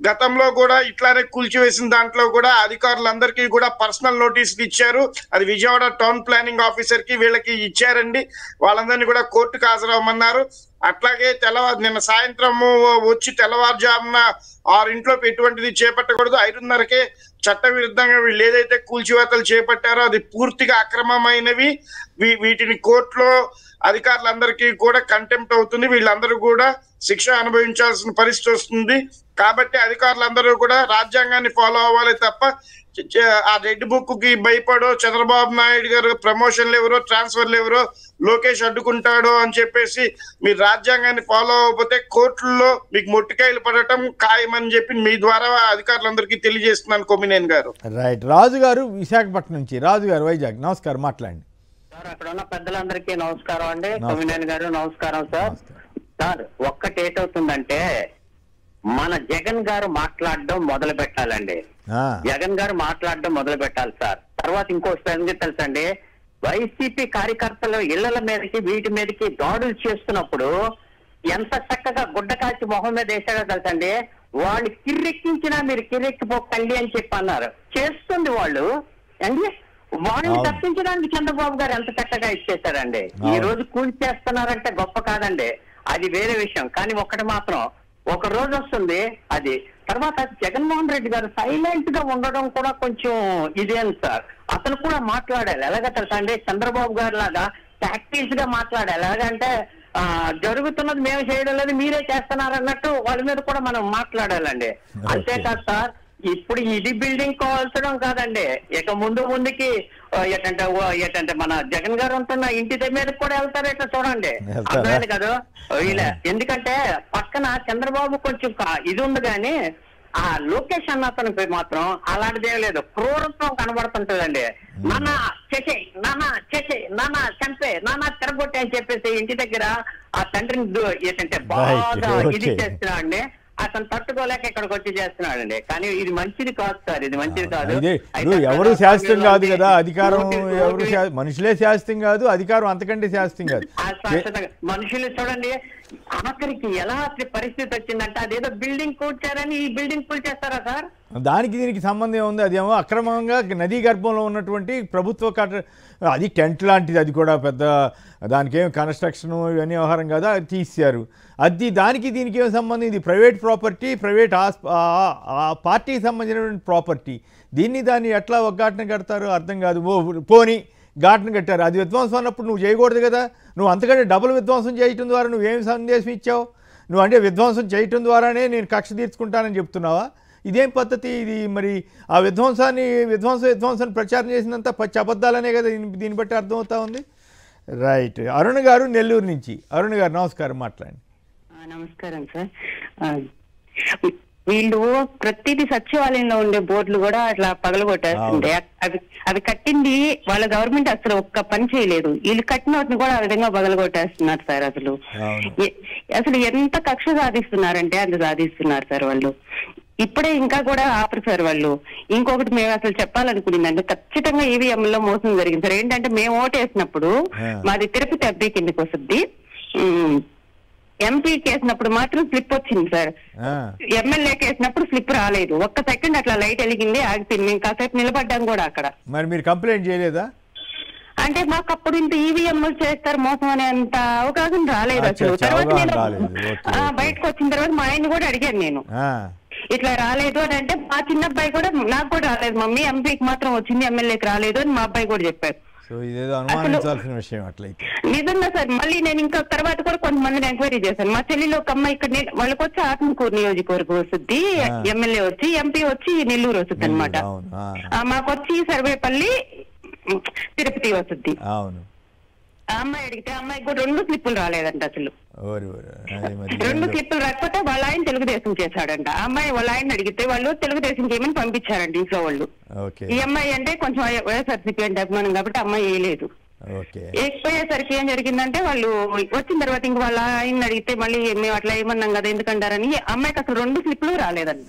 గతంలో కూడా ఇట్లానే కూల్చివేసిన దాంట్లో కూడా అధికారులందరికీ కూడా పర్సనల్ నోటీసులు ఇచ్చారు. అది విజయవాడ టౌన్ ప్లానింగ్ ఆఫీసర్ కి వీళ్ళకి ఇచ్చారండి. వాళ్ళందరినీ కూడా కోర్టుకు హాజరవ్వమన్నారు. అట్లాగే నిన్న సాయంత్రం వచ్చి తెల్లవారుజామున 6 ఎటువంటిది చేపట్టకూడదు, 5:30కే చట్ట విరుద్ధంగా వీళ్ళు ఏదైతే కూల్చివేతలు చేపట్టారో అది పూర్తిగా అక్రమమైనవి. వీటిని కోర్టులో అధికారులందరికీ కూడా కంటెంప్ట్ అవుతుంది. వీళ్ళందరూ కూడా శిక్ష అనుభవించాల్సిన పరిస్థితి వస్తుంది. కాబట్టి అధికారులందరూ కూడా రాజ్యాంగాన్ని ఫాలో అవ్వాలి తప్ప ఆ రెడ్ బుక్ కి భయపడో చంద్రబాబు నాయుడు గారు ప్రమోషన్లు ఎవరో ట్రాన్స్ఫర్లు ఎవరో లోకేష్ అడ్డుకుంటాడో అని చెప్పేసి మీరు రాజ్యాంగాన్ని ఫాలో అవ్వకపోతే కోర్టుల్లో మీకు మొట్టికాయలు పడటం ఖాయమని చెప్పి మీ ద్వారా అధికారులందరికీ తెలియజేస్తున్నాను కొమ్మినేని గారు. రైట్. రాజు గారు విశాఖపట్నం నుంచి. రాజు గారు వైజాగ్. నమస్కారం, మాట్లాడండి. సార్ అక్కడ ఉన్న పెద్దలందరికీ నమస్కారం అండి. కొమ్మినేని గారు నమస్కారం సార్. సార్ ఒక్కటి ఏటవుతుందంటే మన జగన్ గారు మాట్లాడడం మొదలు పెట్టాలండి. జగన్ గారు మాట్లాడడం మొదలు పెట్టాలి సార్. తర్వాత ఇంకో సంగతి తెలుసండి, వైసీపీ కార్యకర్తలు ఇళ్ల మీదకి వీటి మీదకి దాడులు చేస్తున్నప్పుడు ఎంత చక్కగా గుడ్డ కాల్చి మొహం మీద వేసాడో తెలుసండి. వాళ్ళు కిర్రెక్కించినా మీరు కిర్రెక్కిపోకండి అని చెప్పి అన్నారు. చేస్తుంది వాళ్ళు అండి. వాళ్ళని తప్పించడానికి చంద్రబాబు గారు ఎంత చక్కగా ఇచ్చేసారండి. ఈ రోజు కూల్చేస్తున్నారంటే గొప్ప కాదండి, అది వేరే విషయం. కానీ ఒక్కటి మాత్రం ఒక రోజు వస్తుంది అది. తర్వాత జగన్మోహన్ రెడ్డి గారు సైలెంట్ గా ఉండడం కూడా కొంచెం ఇదేం సార్. అతను కూడా మాట్లాడాలి. ఎలాగ తెలుసా అండి, చంద్రబాబు గారు లాగా ప్రాక్టీస్ గా మాట్లాడాలి. ఎలాగంటే జరుగుతున్నది మేము చేయడం లేదు మీరే చేస్తున్నారు అన్నట్టు వాళ్ళ మీద కూడా మనం మాట్లాడాలండి. అంతేకాదు సార్, ఇప్పుడు ఇది బిల్డింగ్ కావాల్సడం కాదండి, ఇక ముందుకి ఏంటంటే మన జగన్ గారు ఉంటున్న ఇంటి మీద కూడా వెళ్తారు. ఇట్లా చూడండి, అర్థమైంది కదా వీళ్ళ. ఎందుకంటే పక్కన చంద్రబాబు కొంచెం ఇది ఉంది కానీ ఆ లోకేష్ అన్న అతనికి మాత్రం అలాంటిదేం లేదు. క్రూరత్వం కనబడుతుంటదండి. నాన్న చేసే, నాన్న చేసే, నాన్న చంపే, నాన్న తిరగొట్టే అని చెప్పేసి ఇంటి దగ్గర ఆ తండ్రిని ఏంటంటే బాగా ఇది చేస్తున్నాడు అండి. అతను తట్టుకోలేక ఇక్కడికి వచ్చి చేస్తున్నాడండి. కానీ ఇది మంచిది కాదు సార్, ఇది మంచిది కాదు. ఎవరు శాస్త్రం కాదు కదా, అధికారం ఎవరు మనుషులే శాస్త్రం కాదు, అధికారం అంతకంటే శాస్త్రం కాదు. మనుషులు చూడండి ఆఖరికి ఎలా పరిస్థితి వచ్చిందంటే అదేదో బిల్డింగ్ కూర్చారని ఈ బిల్డింగ్ కూల్చేస్తారా సార్? దానికి దీనికి సంబంధం ఉంది. అదేమో అక్రమంగా నదీ గర్భంలో ఉన్నటువంటి ప్రభుత్వ అది టెంట్ లాంటిది, అది కూడా పెద్ద దానికేం కన్స్ట్రక్షన్ ఇవన్నీ వ్యవహారం కదా, అది తీశారు. అది దానికి దీనికి ఏం సంబంధం? ఇది ప్రైవేట్ ప్రాపర్టీ, ప్రైవేట్ పార్టీకి సంబంధించినటువంటి ప్రాపర్టీ. దాన్ని ఎట్లా ఒగ్గాటన కడతారు అర్థం కాదు. పోనీ ఘాటన కట్టారు, అది విధ్వంసం అన్నప్పుడు నువ్వు చేయకూడదు కదా. నువ్వు అంతకంటే డబుల్ విధ్వంసం చేయటం ద్వారా నువ్వేం సందేశం ఇచ్చావు? నువ్వు అంటే విధ్వంసం చేయటం ద్వారానే నేను కక్ష తీర్చుకుంటానని చెప్తున్నావా? ఇదేం పద్ధతి ఇది? మరి ఆ విధ్వంసాన్ని ప్రచారం చేసినంత పచ్చి అబద్ధాలనే కదా దీన్ని బట్టి అర్థమవుతా ఉంది. రైట్. అరుణ్ గారు నెల్లూరు నుంచి. అరుణ్ గారు నమస్కారం, మాట్లాడండి. నమస్కారం సార్. వీళ్ళు ప్రతిదీ సచివాలయంలో ఉండే బోర్డులు కూడా అట్లా పగలగొట్టేస్తుంటే అవి కట్టింది వాళ్ళ గవర్నమెంట్ అసలు ఒక్క పని చేయలేదు. వీళ్ళు కట్టిన వాటిని కూడా ఆ విధంగా పగలగొట్టేస్తున్నారు సార్. అసలు ఎంత కక్ష సాధిస్తున్నారంటే అంత సాధిస్తున్నారు సార్ వాళ్ళు. ఇప్పుడే ఇంకా కూడా ఆపరు సార్ వాళ్ళు. ఇంకొకటి మేము అసలు చెప్పాలనుకునేదంటే ఖచ్చితంగా ఈవీఎంలో మోసం జరిగింది సార్. ఏంటంటే మేము ఓటేసినప్పుడు మాది తిరుపతి ఎంపీ కిందకి వస్తుంది, ఎంపీకి వేసినప్పుడు మాత్రం స్లిప్ వచ్చింది సార్. ఎమ్మెల్యేకి వేసినప్పుడు స్లిప్ రాలేదు. ఒక్క సెకండ్ అట్లా లైట్ వెలిగింది, ఆగిపోయింది. మేము కాసేపు నిలబడ్డాం కూడా అక్కడ. మరి మీరు కంప్లైంట్ చేయలేదా? అంటే మాకు అప్పుడు ఇంత ఈవీఎం చేస్తారు మోసం అనే అంత అవకాశం రాలేదు అసలు. తర్వాత నేను బయటకు వచ్చిన తర్వాత మా ఆయన కూడా అడిగాను నేను, ఇట్లా రాలేదు అని. అంటే మా చిన్న అబ్బాయి కూడా నాకు కూడా రాలేదు మమ్మీ, ఎంపీకి మాత్రం వచ్చింది ఎమ్మెల్యేకి రాలేదు అని మా అబ్బాయి కూడా చెప్పారు. నిజంగా సార్. మళ్ళీ నేను ఇంకా తర్వాత కూడా కొంతమందిని ఎంక్వైరీ చేశాను. మా చెల్లిలో ఒక అమ్మాయి ఇక్కడ వాళ్ళకి వచ్చి ఆత్మకూరు నియోజకవర్గం వస్తుంది, ఎమ్మెల్యే వచ్చి, ఎంపీ వచ్చి నెల్లూరు వస్తుంది అనమాట. మాకు వచ్చి సర్వేపల్లి తిరుపతి వస్తుంది. ఆ అమ్మాయి అడిగితే అమ్మాయికి కూడా 2 స్లిప్పులు రాలేదంట అసలు. 2 స్లిప్పులు రాకపోతే వాళ్ళ ఆయన తెలుగుదేశం చేశాడంట. ఆ అమ్మాయి వాళ్ళ ఆయన అడిగితే వాళ్ళు తెలుగుదేశం చేయమని పంపించారంట ఇంట్లో వాళ్ళు. ఈ అమ్మాయి అంటే కొంచెం వైఎస్ఆర్సీపీ అంటే అభిమానం కాబట్టి అమ్మాయి వేయలేదు. వేయకపోయేసరికి ఏం జరిగిందంటే వాళ్ళు వచ్చిన తర్వాత ఇంక వాళ్ళ ఆయన అడిగితే మళ్ళీ మేము అట్లా ఏమన్నాం కదా ఎందుకంటారని అమ్మాయికి అసలు 2 స్లిప్పులు రాలేదండి.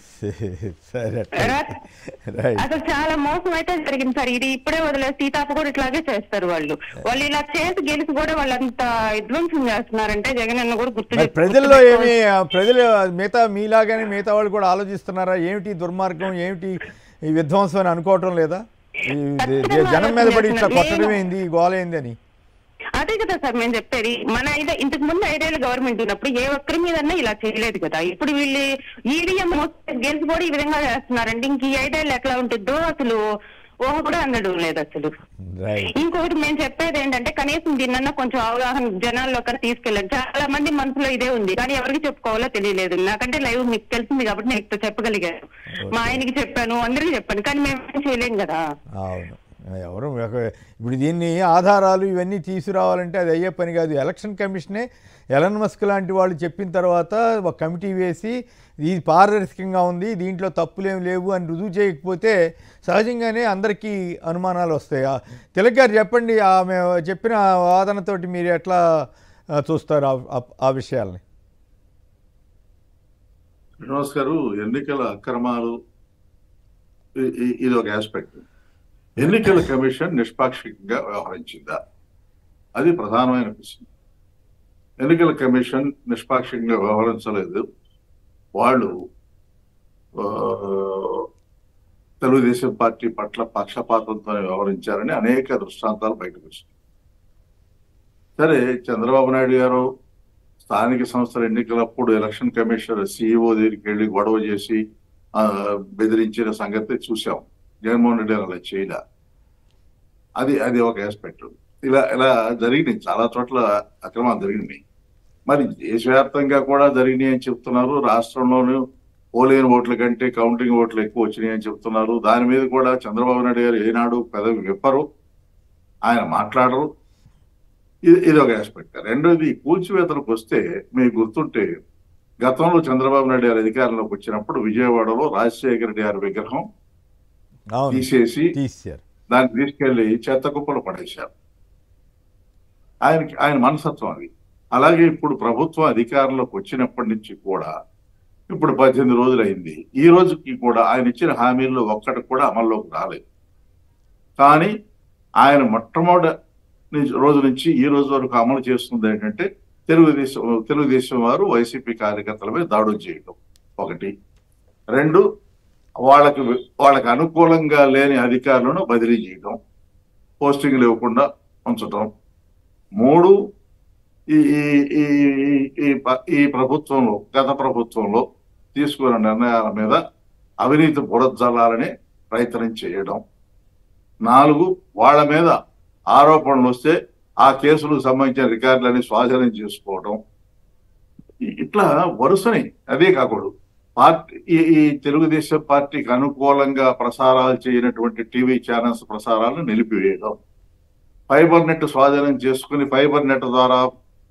అసలు చాలా మోసం అయితే జరిగింది సార్. ఇది ఇప్పుడే వదిలేదు, సీతాప కూడా ఇట్లాగే చేస్తారు వాళ్ళు. వాళ్ళు ఇలా చేసి గెలిచి కూడా వాళ్ళంత విధ్వంసం చేస్తున్నారంటే జగన్ అన్న కూడా గుర్తు. ప్రజల్లో ఏమి ప్రజలు మిగతా మీలాగానే మిగతా వాళ్ళు కూడా ఆలోచిస్తున్నారా? ఏమిటి దుర్మార్గం, ఏమిటి ఈ విధ్వంసం అని అనుకోవటం లేదా? జనం మీద పడి ఇట్లా కొట్టడం ఏంది, గోలైంది అని. అదే కదా సార్ మేము చెప్పేది. మన ఇంతకు ముందు 5 ఏళ్ళ గవర్నమెంట్ ఉన్నప్పుడు ఏ ఒక్కరి మీద ఇలా చేయలేదు కదా. ఇప్పుడు వీళ్ళు ఈవీఎం గెలిచి కూడా ఈ విధంగా చేస్తున్నారంటే ఇంక ఈ 5 ఏళ్ళు ఎట్లా ఉంటుందో అసలు ఊహ కూడా అందడం లేదు అసలు. ఇంకొకటి మేము చెప్పేది ఏంటంటే కనీసం దీన్నన్నా కొంచెం అవగాహన జనాల్లో తీసుకెళ్ళండి. చాలా మంది మనసులో ఇదే ఉంది కానీ ఎవరికి చెప్పుకోవాలో తెలియలేదు. నాకంటే లైవ్ మీకు తెలిసింది కాబట్టి నేను చెప్పగలిగాను. మా ఆయనకి చెప్పాను, అందరికీ చెప్పాను, కానీ మేము చేయలేం కదా. ఎవరు ఇప్పుడు దీన్ని ఆధారాలు ఇవన్నీ తీసుకురావాలంటే అది అయ్యే పని కాదు. ఎలక్షన్ కమిషనే ఎలన్ మస్క్ లాంటి వాళ్ళు చెప్పిన తర్వాత ఒక కమిటీ వేసి ఇది పారదర్శకంగా ఉంది, దీంట్లో తప్పులేం లేవు అని రుజువు చేయకపోతే సహజంగానే అందరికీ అనుమానాలు వస్తాయి. తిలక్ గారు చెప్పండి, ఆమె చెప్పిన వాదనతోటి మీరు ఎట్లా చూస్తారు ఆ విషయాల్ని? శ్రీనివాస్ గారు, ఎన్నికల అక్రమాలు ఇది ఒక ఆస్పెక్ట్. ఎన్నికల కమిషన్ నిష్పాక్షికంగా వ్యవహరించిందా? అది ప్రధానమైన ప్రశ్న. ఎన్నికల కమిషన్ నిష్పాక్షికంగా వ్యవహరించలేదు. వాళ్ళు తెలుగుదేశం పార్టీ పట్ల పక్షపాతంతో వ్యవహరించారని అనేక దృష్టాంతాలు బయటకు వచ్చినాయి. సరే, చంద్రబాబు నాయుడు గారు స్థానిక సంస్థల ఎన్నికలప్పుడు ఎలక్షన్ కమిషనర్ CEO దగ్గరికి వెళ్ళి గొడవ చేసి బెదిరించిన సంగతి చూసాం. జగన్మోహన్ రెడ్డి గారు అలా చేయలే. అది ఒక ఆస్పెక్ట్. ఇలా జరిగినాయి, చాలా చోట్ల అక్రమాలు జరిగినాయి. మరి దేశవ్యాప్తంగా కూడా జరిగినాయి అని చెప్తున్నారు. రాష్ట్రంలోనూ పోలేని ఓట్ల కంటే కౌంటింగ్ ఓట్లు ఎక్కువ వచ్చినాయి అని చెప్తున్నారు. దాని మీద కూడా చంద్రబాబు నాయుడు గారు ఏనాడు పెదవి విప్పరు, ఆయన మాట్లాడరు. ఇది ఒక ఆస్పెక్ట్. రెండోది, కూల్చివేతలకు వస్తే మీకు గుర్తుంటే గతంలో చంద్రబాబు నాయుడు గారు అధికారంలోకి వచ్చినప్పుడు విజయవాడలో రాజశేఖర రెడ్డి గారి విగ్రహం తీసేసి దాన్ని తీసుకెళ్లి చెత్త కుప్పలు పడేశారు. ఆయన మనస్తత్వం అది. అలాగే ఇప్పుడు ప్రభుత్వం అధికారంలోకి వచ్చినప్పటి నుంచి కూడా ఇప్పుడు 18 రోజులు అయింది. ఈ రోజుకి కూడా ఆయన ఇచ్చిన హామీల్లో ఒక్కటి కూడా అమల్లోకి రాలేదు. కానీ ఆయన మొట్టమొదటి రోజు నుంచి ఈ రోజు వరకు అమలు చేస్తుంది ఏంటంటే తెలుగుదేశం వారు వైసీపీ కార్యకర్తలపై దాడులు చేయడం ఒకటి. 2, వాళ్ళకి అనుకూలంగా లేని అధికారులను బదిలీ చేయడం, పోస్టింగ్లు ఇవ్వకుండా ఉంచడం. 3, ఈ ప్రభుత్వంలో గత ప్రభుత్వంలో తీసుకున్న నిర్ణయాల మీద అవినీతి బురదజల్లాలని ప్రయత్నం చేయడం. 4, వాళ్ళ మీద ఆరోపణలు వస్తే ఆ కేసులకు సంబంధించిన రికార్డులని స్వాధీనం చేసుకోవడం. ఇట్లా వరుసని అదే కాకూడదు. పార్టీ ఈ తెలుగుదేశం పార్టీకి అనుకూలంగా ప్రసారాలు చేయనటువంటి టీవీ ఛానల్స్ ప్రసారాలను నిలిపివేయడం, ఫైబర్ నెట్ స్వాధీనం చేసుకుని ఫైబర్ నెట్ ద్వారా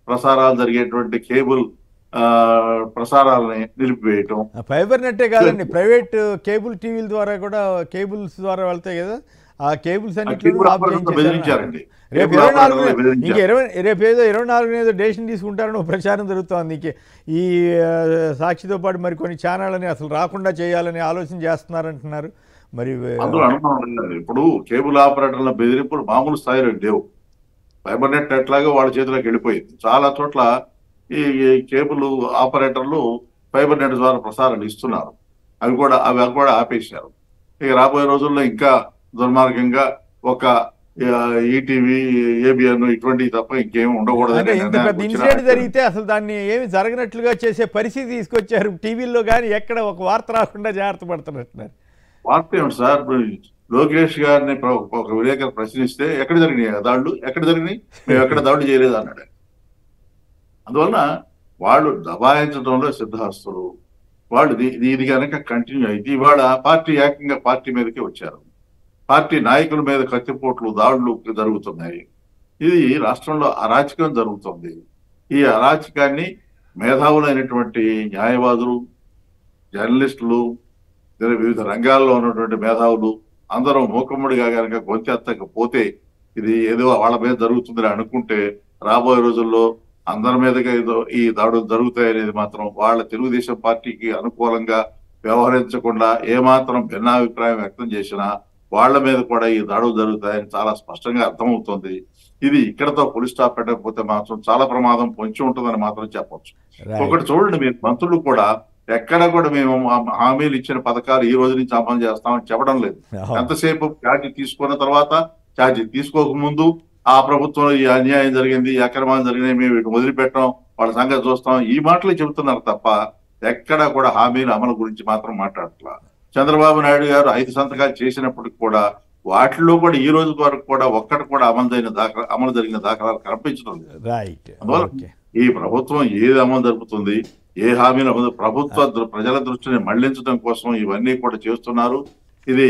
ప్రసారాలు జరిగేటువంటి కేబుల్ ప్రసారాలని నిలిపివేయటం. ఫైబర్ నెట్టే కాదండి, ప్రైవేట్ కేబుల్ టీవీల ద్వారా కూడా కేబుల్స్ ద్వారా వెళ్తాయి కదా, ఆ కేబుల్స్ అన్నింటినీ బెదిరించారండి. రేపు 24 డేషన్ తీసుకుంటారని ప్రచారం జరుగుతోంది. ఈ సాక్షితో పాటు మరి కొన్ని ఛానళ్ళని అసలు రాకుండా చేయాలని ఆలోచన చేస్తున్నారంటున్నారు. మరి అందులో అనుమానం లేదు. ఇప్పుడు కేబుల్ ఆపరేటర్ల బెదిరింపులు మామూలు స్థాయిలో లేవు. ఫైబర్ నెట్ ఎట్లాగో వాళ్ళ చేతిలోకి వెళ్ళిపోయింది. చాలా చోట్ల ఈ కేబుల్ ఆపరేటర్లు ఫైబర్ నెట్ ద్వారా ప్రసారాలు ఇస్తున్నారు. అవి కూడా ఆపేశారు. ఇక రాబోయే రోజుల్లో ఇంకా దుర్మార్గంగా ఒక ఈటీవీ, ఏబిఎన్ ఇటువంటివి తప్ప ఇంకేమి ఉండకూడదు. ఇంత పెద్ద ఇన్సిడెంట్ జరిగితే అసలు దాన్ని ఏమి జరగనట్లుగా చేసే పరిస్థితి తీసుకొచ్చారు. టీవీల్లో కానీ ఎక్కడ ఒక వార్త రాకుండా జాగ్రత్త పడుతున్నట్టున్నారు. వార్త ఏమిటి సార్? లోకేష్ గారిని ఒక విలేకరు ప్రశ్నిస్తే ఎక్కడ జరిగినాయి దాడులు, ఎక్కడ జరిగినాయి, మేము ఎక్కడ దాడులు చేయలేదు అన్నాడు. అందువలన వాళ్ళు దబాయించడంలో సిద్ధహస్తులు. వాళ్ళు ఇది కనుక కంటిన్యూ అయితే ఇవాళ ఏకంగా పార్టీ మీదకి వచ్చారు. పార్టీ నాయకుల మీద కత్తిపోట్లు, దాడులు జరుగుతున్నాయి. ఇది రాష్ట్రంలో అరాచకం జరుగుతుంది. ఈ అరాచకాన్ని మేధావులైనటువంటి న్యాయవాదులు, జర్నలిస్టులు, వివిధ రంగాల్లో ఉన్నటువంటి మేధావులు అందరూ మూకమ్ముడిగా కనుక గొంతెత్తకపోతే, ఇది ఏదో వాళ్ళ మీద జరుగుతుందని అనుకుంటే రాబోయే రోజుల్లో అందరి మీదగా ఈ దాడులు జరుగుతాయనేది మాత్రం వాళ్ళ తెలుగుదేశం పార్టీకి అనుకూలంగా వ్యవహరించకుండా ఏమాత్రం భిన్నాభిప్రాయం వ్యక్తం చేసినా వాళ్ళ మీద కూడా ఈ దాడులు జరుగుతాయని చాలా స్పష్టంగా అర్థమవుతుంది. ఇది ఇక్కడతో పులి స్టాప్ పెట్టకపోతే మాత్రం చాలా ప్రమాదం పొంచి ఉంటుందని మాత్రం చెప్పొచ్చు. ఒకటి చూడండి, మీరు మంత్రులు కూడా ఎక్కడ కూడా మేము హామీలు ఇచ్చిన పథకాలు ఈ రోజు నుంచి అమలు చేస్తామని చెప్పడం లేదు. ఎంతసేపు ఛార్జీ తీసుకున్న తర్వాత, ఛార్జీ తీసుకోక ముందు ఆ ప్రభుత్వంలో ఈ అన్యాయం జరిగింది, ఈ అక్రమాలు జరిగినాయి, మేము వీటిని వదిలిపెట్టాం, వాళ్ళ సంగతి చూస్తాం, ఈ మాటలు చెబుతున్నారు తప్ప ఎక్కడా కూడా హామీల అమలు గురించి మాత్రం మాట్లాడట్లా. చంద్రబాబు నాయుడు గారు 5 సంతకాలు చేసినప్పటికి కూడా వాటిలో కూడా ఈ రోజు వరకు కూడా ఒక్కటి కూడా అమలు జరిగిన దాఖలాలు కనిపించడం లేదు. అందువల్ల ఈ ప్రభుత్వం ఏది అమలు జరుపుతుంది, ఏ హామీలు ప్రజల దృష్టిని మళ్లించడం కోసం ఇవన్నీ కూడా చేస్తున్నారు. ఇది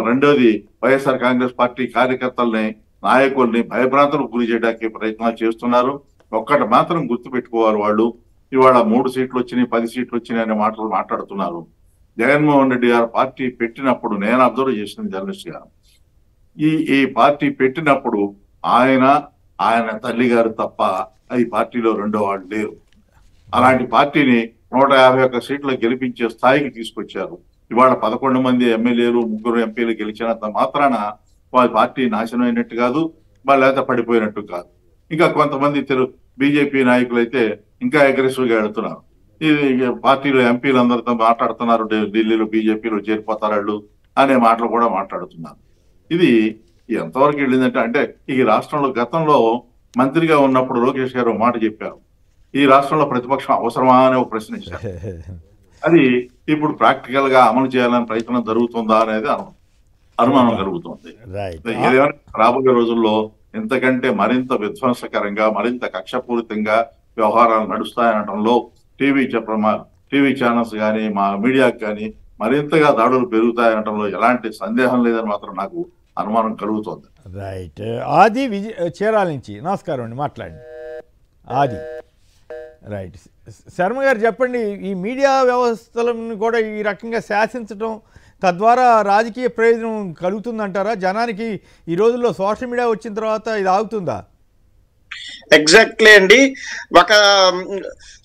రెండోది, వైఎస్ఆర్ కాంగ్రెస్ పార్టీ కార్యకర్తల్ని, నాయకుల్ని భయభ్రాంతులకు గురి చేయడానికి ప్రయత్నాలు చేస్తున్నారు. ఒక్కటి మాత్రం గుర్తు పెట్టుకోవాలి, వాళ్ళు ఇవాళ 3 సీట్లు వచ్చినాయి, 10 సీట్లు వచ్చినాయి అనే మాటలు మాట్లాడుతున్నారు. జగన్మోహన్ రెడ్డి గారు పార్టీ పెట్టినప్పుడు నేను అబ్జర్వ్ చేసిన జర్నలిస్ట్ గారు, ఈ పార్టీ పెట్టినప్పుడు ఆయన తల్లి గారు తప్ప ఈ పార్టీలో రెండో వాళ్ళు లేరు. అలాంటి పార్టీని 151 సీట్లు గెలిపించే స్థాయికి తీసుకొచ్చారు. ఇవాళ 11 మంది ఎమ్మెల్యేలు, 3 ఎంపీలు గెలిచినంత మాత్రాన వాళ్ళ పార్టీ నాశనం అయినట్టు కాదు, లేకపోతే పడిపోయినట్టు కాదు. ఇంకా కొంతమంది బీజేపీ నాయకులు అయితే ఇంకా అగ్రెసివ్ గా వెళుతున్నారు. ఇది పార్టీలో ఎంపీలు అందరితో మాట్లాడుతున్నారు, ఢిల్లీలో బీజేపీలో చేరిపోతారు అనే మాటలు కూడా మాట్లాడుతున్నారు. ఇది ఎంతవరకు వెళ్ళిందంటే, అంటే ఈ రాష్ట్రంలో గతంలో మంత్రిగా ఉన్నప్పుడు లోకేష్ గారు మాట చెప్పారు, ఈ రాష్ట్రంలో ప్రతిపక్షం అవసరమా అని ఒక ప్రశ్న ఇచ్చారు. అది ఇప్పుడు ప్రాక్టికల్ గా అమలు చేయాలని ప్రయత్నం జరుగుతుందా అనేది అనుమానం కలుగుతుంది. ఏదైనా రాబోయే రోజుల్లో ఇంతకంటే మరింత విధ్వంసకరంగా, మరింత కక్షపూరితంగా వ్యవహారాలు నడుస్తాయనడంలో టీవీ ఛానల్స్ కానీ, మా మీడియాకి కానీ మరింతగా దాడులు పెరుగుతాయనడంలో ఎలాంటి సందేహం లేదని మాత్రం నాకు అనుమానం కలుగుతోంది. రైట్. ఆది చీరాల నుంచి నమస్కారం అండి, మాట్లాడండి. ఆది. రైట్. శర్మ గారు చెప్పండి, ఈ మీడియా వ్యవస్థలను కూడా ఈ రకంగా శాసించడం తద్వారా రాజకీయ ప్రయోజనం కలుగుతుందంటారా? జనానికి ఈ రోజుల్లో సోషల్ మీడియా వచ్చిన తర్వాత ఇది ఆగుతుందా? ఎగ్జాక్ట్లీ అండి. ఒక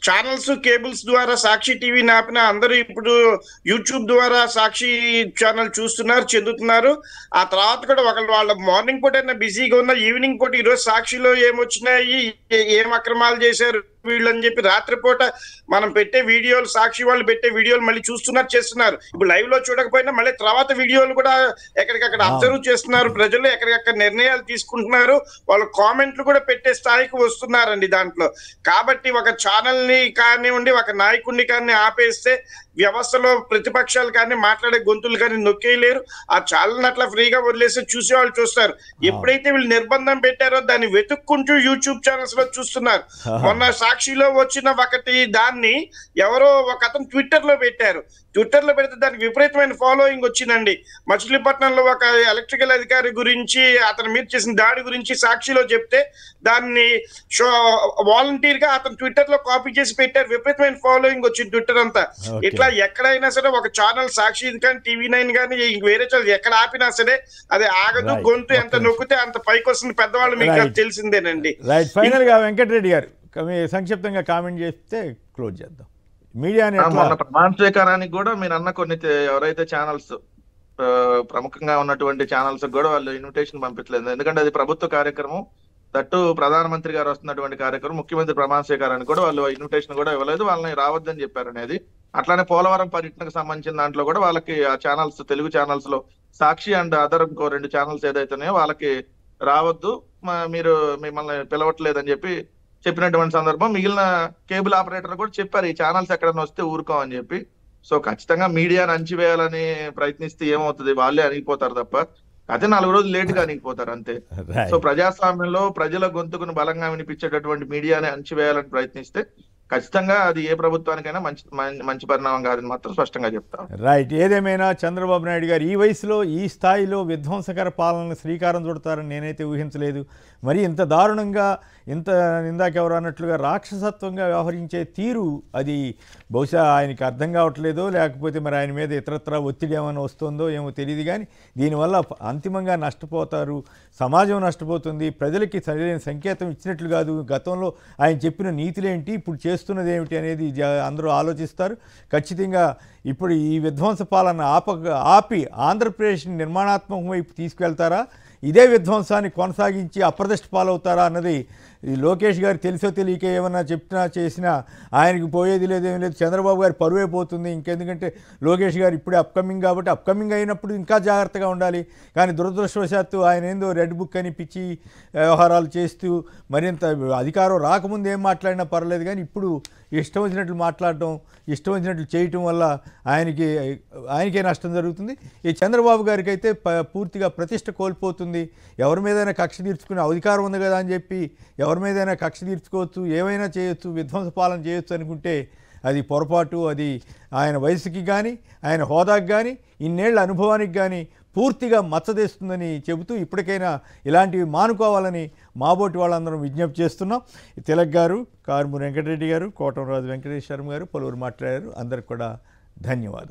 ఛానల్స్, కేబుల్స్ ద్వారా సాక్షి టీవీ నాపిన అందరూ ఇప్పుడు యూట్యూబ్ ద్వారా సాక్షి ఛానల్ చూస్తున్నారు, చెందుతున్నారు. ఆ తర్వాత కూడా వాళ్ళ మార్నింగ్ పూట అయినా బిజీగా ఉన్న, ఈవినింగ్ పూట ఈరోజు సాక్షిలో ఏమొచ్చినాయి, ఏం అక్రమాలు చేశారు వీళ్ళు అని చెప్పి రాత్రిపూట మనం పెట్టే వీడియోలు, సాక్షి వాళ్ళు పెట్టే వీడియోలు మళ్ళీ చూస్తున్నారు, చేస్తున్నారు. ఇప్పుడు లైవ్ లో చూడకపోయినా మళ్ళీ తర్వాత వీడియోలు కూడా ఎక్కడికక్కడ అబ్జర్వ్ చేస్తున్నారు. ప్రజలు ఎక్కడికక్కడ నిర్ణయాలు తీసుకుంటున్నారు, వాళ్ళు కామెంట్లు కూడా పెట్టే స్థాయికి వస్తున్నారండి దాంట్లో. కాబట్టి ఒక ఛానల్ ని కానివ్వండి, ఒక నాయకుడిని కానీ ఆపేస్తే వ్యవస్థలో ప్రతిపక్షాలు కానీ మాట్లాడే గొంతులు కానీ నొక్కేయలేరు. ఆ ఛానల్ అట్లా ఫ్రీగా వదిలేస్తే చూసే వాళ్ళు చూస్తారు. ఎప్పుడైతే వీళ్ళు నిర్బంధం పెట్టారో దాన్ని వెతుక్కుంటూ యూట్యూబ్ ఛానల్స్ లో చూస్తున్నారు. మొన్న సాక్షిలో వచ్చిన ఒకటి దాన్ని ఎవరో ఒక అతను ట్విట్టర్ లో పెట్టారు. ట్విట్టర్ లో పెడితే దానికి విపరీతమైన ఫాలోయింగ్ వచ్చిందండి. మచిలీపట్నంలో ఒక ఎలక్ట్రికల్ అధికారి గురించి అతని మీద చేసిన దాడి గురించి సాక్షిలో చెప్తే దాన్ని వాలంటీర్ గా అతను ట్విట్టర్ లో కాపీ చేసి పెట్టారు. విపరీతమైన ఫాలోయింగ్ వచ్చింది ట్విట్టర్ అంతా. ఇట్లా ఎక్కడైనా సరే ఒక ఛానల్ సాక్షి కానీ టీవీ9 కానీ వేరే ఛానల్ ఎక్కడ ఆపినా సరే అది ఆగదు. గొంతు ఎంత నొక్కితే అంత పైకి వస్తుంది. పెద్దవాళ్ళు మీకు తెలిసిందేనండి. ఫైనల్ గా వెంకటరెడ్డి గారు సంక్షిప్తంగా కామెంట్ చేస్తే క్లోజ్ చేద్దాం. మీడియాని మొన్న ప్రమాణ స్వీకారానికి కూడా మీరు అన్న కొన్ని ఎవరైతే ఛానల్స్ ప్రముఖంగా ఉన్నటువంటి ఛానల్స్ కూడా వాళ్ళు ఇన్విటేషన్ పంపించలేదు. ఎందుకంటే అది ప్రభుత్వ కార్యక్రమం, దట్టు ప్రధానమంత్రి గారు వస్తున్నటువంటి కార్యక్రమం. ముఖ్యమంత్రి ప్రమాణ స్వీకారానికి కూడా వాళ్ళు ఇన్విటేషన్ కూడా ఇవ్వలేదు, వాళ్ళని రావద్దని చెప్పారు అనేది. అట్లానే పోలవరం పర్యటనకు సంబంధించిన దాంట్లో కూడా వాళ్ళకి ఆ ఛానల్స్, తెలుగు ఛానల్స్ లో సాక్షి అండ్ అదర్ ఇంకో 2 ఛానల్స్ ఏదైతున్నాయో వాళ్ళకి రావద్దు, మీరు మిమ్మల్ని పిలవట్లేదని చెప్పినటువంటి సందర్భం. మిగిలిన కేబుల్ ఆపరేటర్ కూడా చెప్పారు ఈ ఛానల్స్ ఎక్కడన్నా వస్తే ఊరుకోమని చెప్పి. సో ఖచ్చితంగా మీడియాని అణచివేయాలని ప్రయత్నిస్తే ఏమవుతుంది, వాళ్ళే అణిగిపోతారు తప్ప. అదే 4 రోజులు లేట్ గా అణిగిపోతారు అంతే. సో ప్రజాస్వామ్యంలో ప్రజల గొంతుకును బలంగా వినిపించేటటువంటి మీడియాని అణచివేయాలని ప్రయత్నిస్తే ఖచ్చితంగా అది ఏ ప్రభుత్వానికైనా మంచి పరిణామం కాదని మాత్రం స్పష్టంగా చెప్తారు. రైట్. ఏదేమైనా చంద్రబాబు నాయుడు గారు ఈ వయసులో ఈ స్థాయిలో విధ్వంసకర పాలన శ్రీకారం చుడతారని నేనైతే ఊహించలేదు. మరి ఇంత దారుణంగా, ఇంత ఇందాకెవరు అన్నట్లుగా రాక్షసత్వంగా వ్యవహరించే తీరు అది బహుశా ఆయనకి అర్థం కావట్లేదో, లేకపోతే మరి ఆయన మీద ఇతరత్రా ఒత్తిడి ఏమైనా వస్తుందో ఏమో తెలియదు. కానీ దీనివల్ల అంతిమంగా నష్టపోతారు, సమాజం నష్టపోతుంది. ప్రజలకి సరైన సంకేతం ఇచ్చినట్లు కాదు. గతంలో ఆయన చెప్పిన నీతులేంటి, ఇప్పుడు చేస్తున్నది ఏమిటి అనేది అందరూ ఆలోచిస్తారు. ఖచ్చితంగా ఇప్పుడు ఈ విధ్వంస పాలన ఆపి ఆంధ్రప్రదేశ్ని నిర్మాణాత్మక వైపు తీసుకెళ్తారా, ఇదే విధ్వంసాన్ని కొనసాగించి అప్రదిష్ట పాలవుతారా అన్నది లోకేష్ గారు తెలుసో తెలియక ఏమన్నా చెప్పినా చేసినా ఆయనకి పోయేది లేదేమీ లేదు. చంద్రబాబు గారు పరువే పోతుంది. ఇంకెందుకంటే లోకేష్ గారు ఇప్పుడే అప్కమింగ్ కాబట్టి అప్కమింగ్ అయినప్పుడు ఇంకా జాగ్రత్తగా ఉండాలి. కానీ దురదృష్టవశాత్తు ఆయన ఏందో రెడ్ బుక్ అని పిచ్చి వ్యవహారాలు చేస్తూ మరింత అధికారం రాకముందు ఏం మాట్లాడినా పర్లేదు. కానీ ఇప్పుడు ఇష్టం వచ్చినట్లు మాట్లాడటం, ఇష్టం వచ్చినట్లు చేయటం వల్ల ఆయనకే నష్టం జరుగుతుంది. ఈ చంద్రబాబు గారికి అయితే పూర్తిగా ప్రతిష్ట కోల్పోతుంది. ఎవరి మీదైనా కక్ష తీర్చుకునే అధికారం ఉంది కదా అని చెప్పి ఎవరి మీదైనా కక్ష తీర్చుకోవచ్చు, ఏమైనా చేయొచ్చు, విధ్వంస పాలన చేయొచ్చు అనుకుంటే అది పొరపాటు. అది ఆయన వయసుకి కానీ ఆయన హోదాకి కానీ ఇన్నేళ్ల అనుభవానికి కానీ పూర్తిగా మచ్చదేస్తుందని చెబుతూ ఇప్పటికైనా ఇలాంటివి మానుకోవాలని మాబోటి వాళ్ళందరం విజ్ఞప్తి చేస్తున్నాం. తిలక్ గారు, కారుమూరి వెంకటరెడ్డి గారు, కోటంరాజు వెంకటేశ్వరం గారు పలువురు మాట్లాడారు. అందరికి కూడా ధన్యవాదాలు.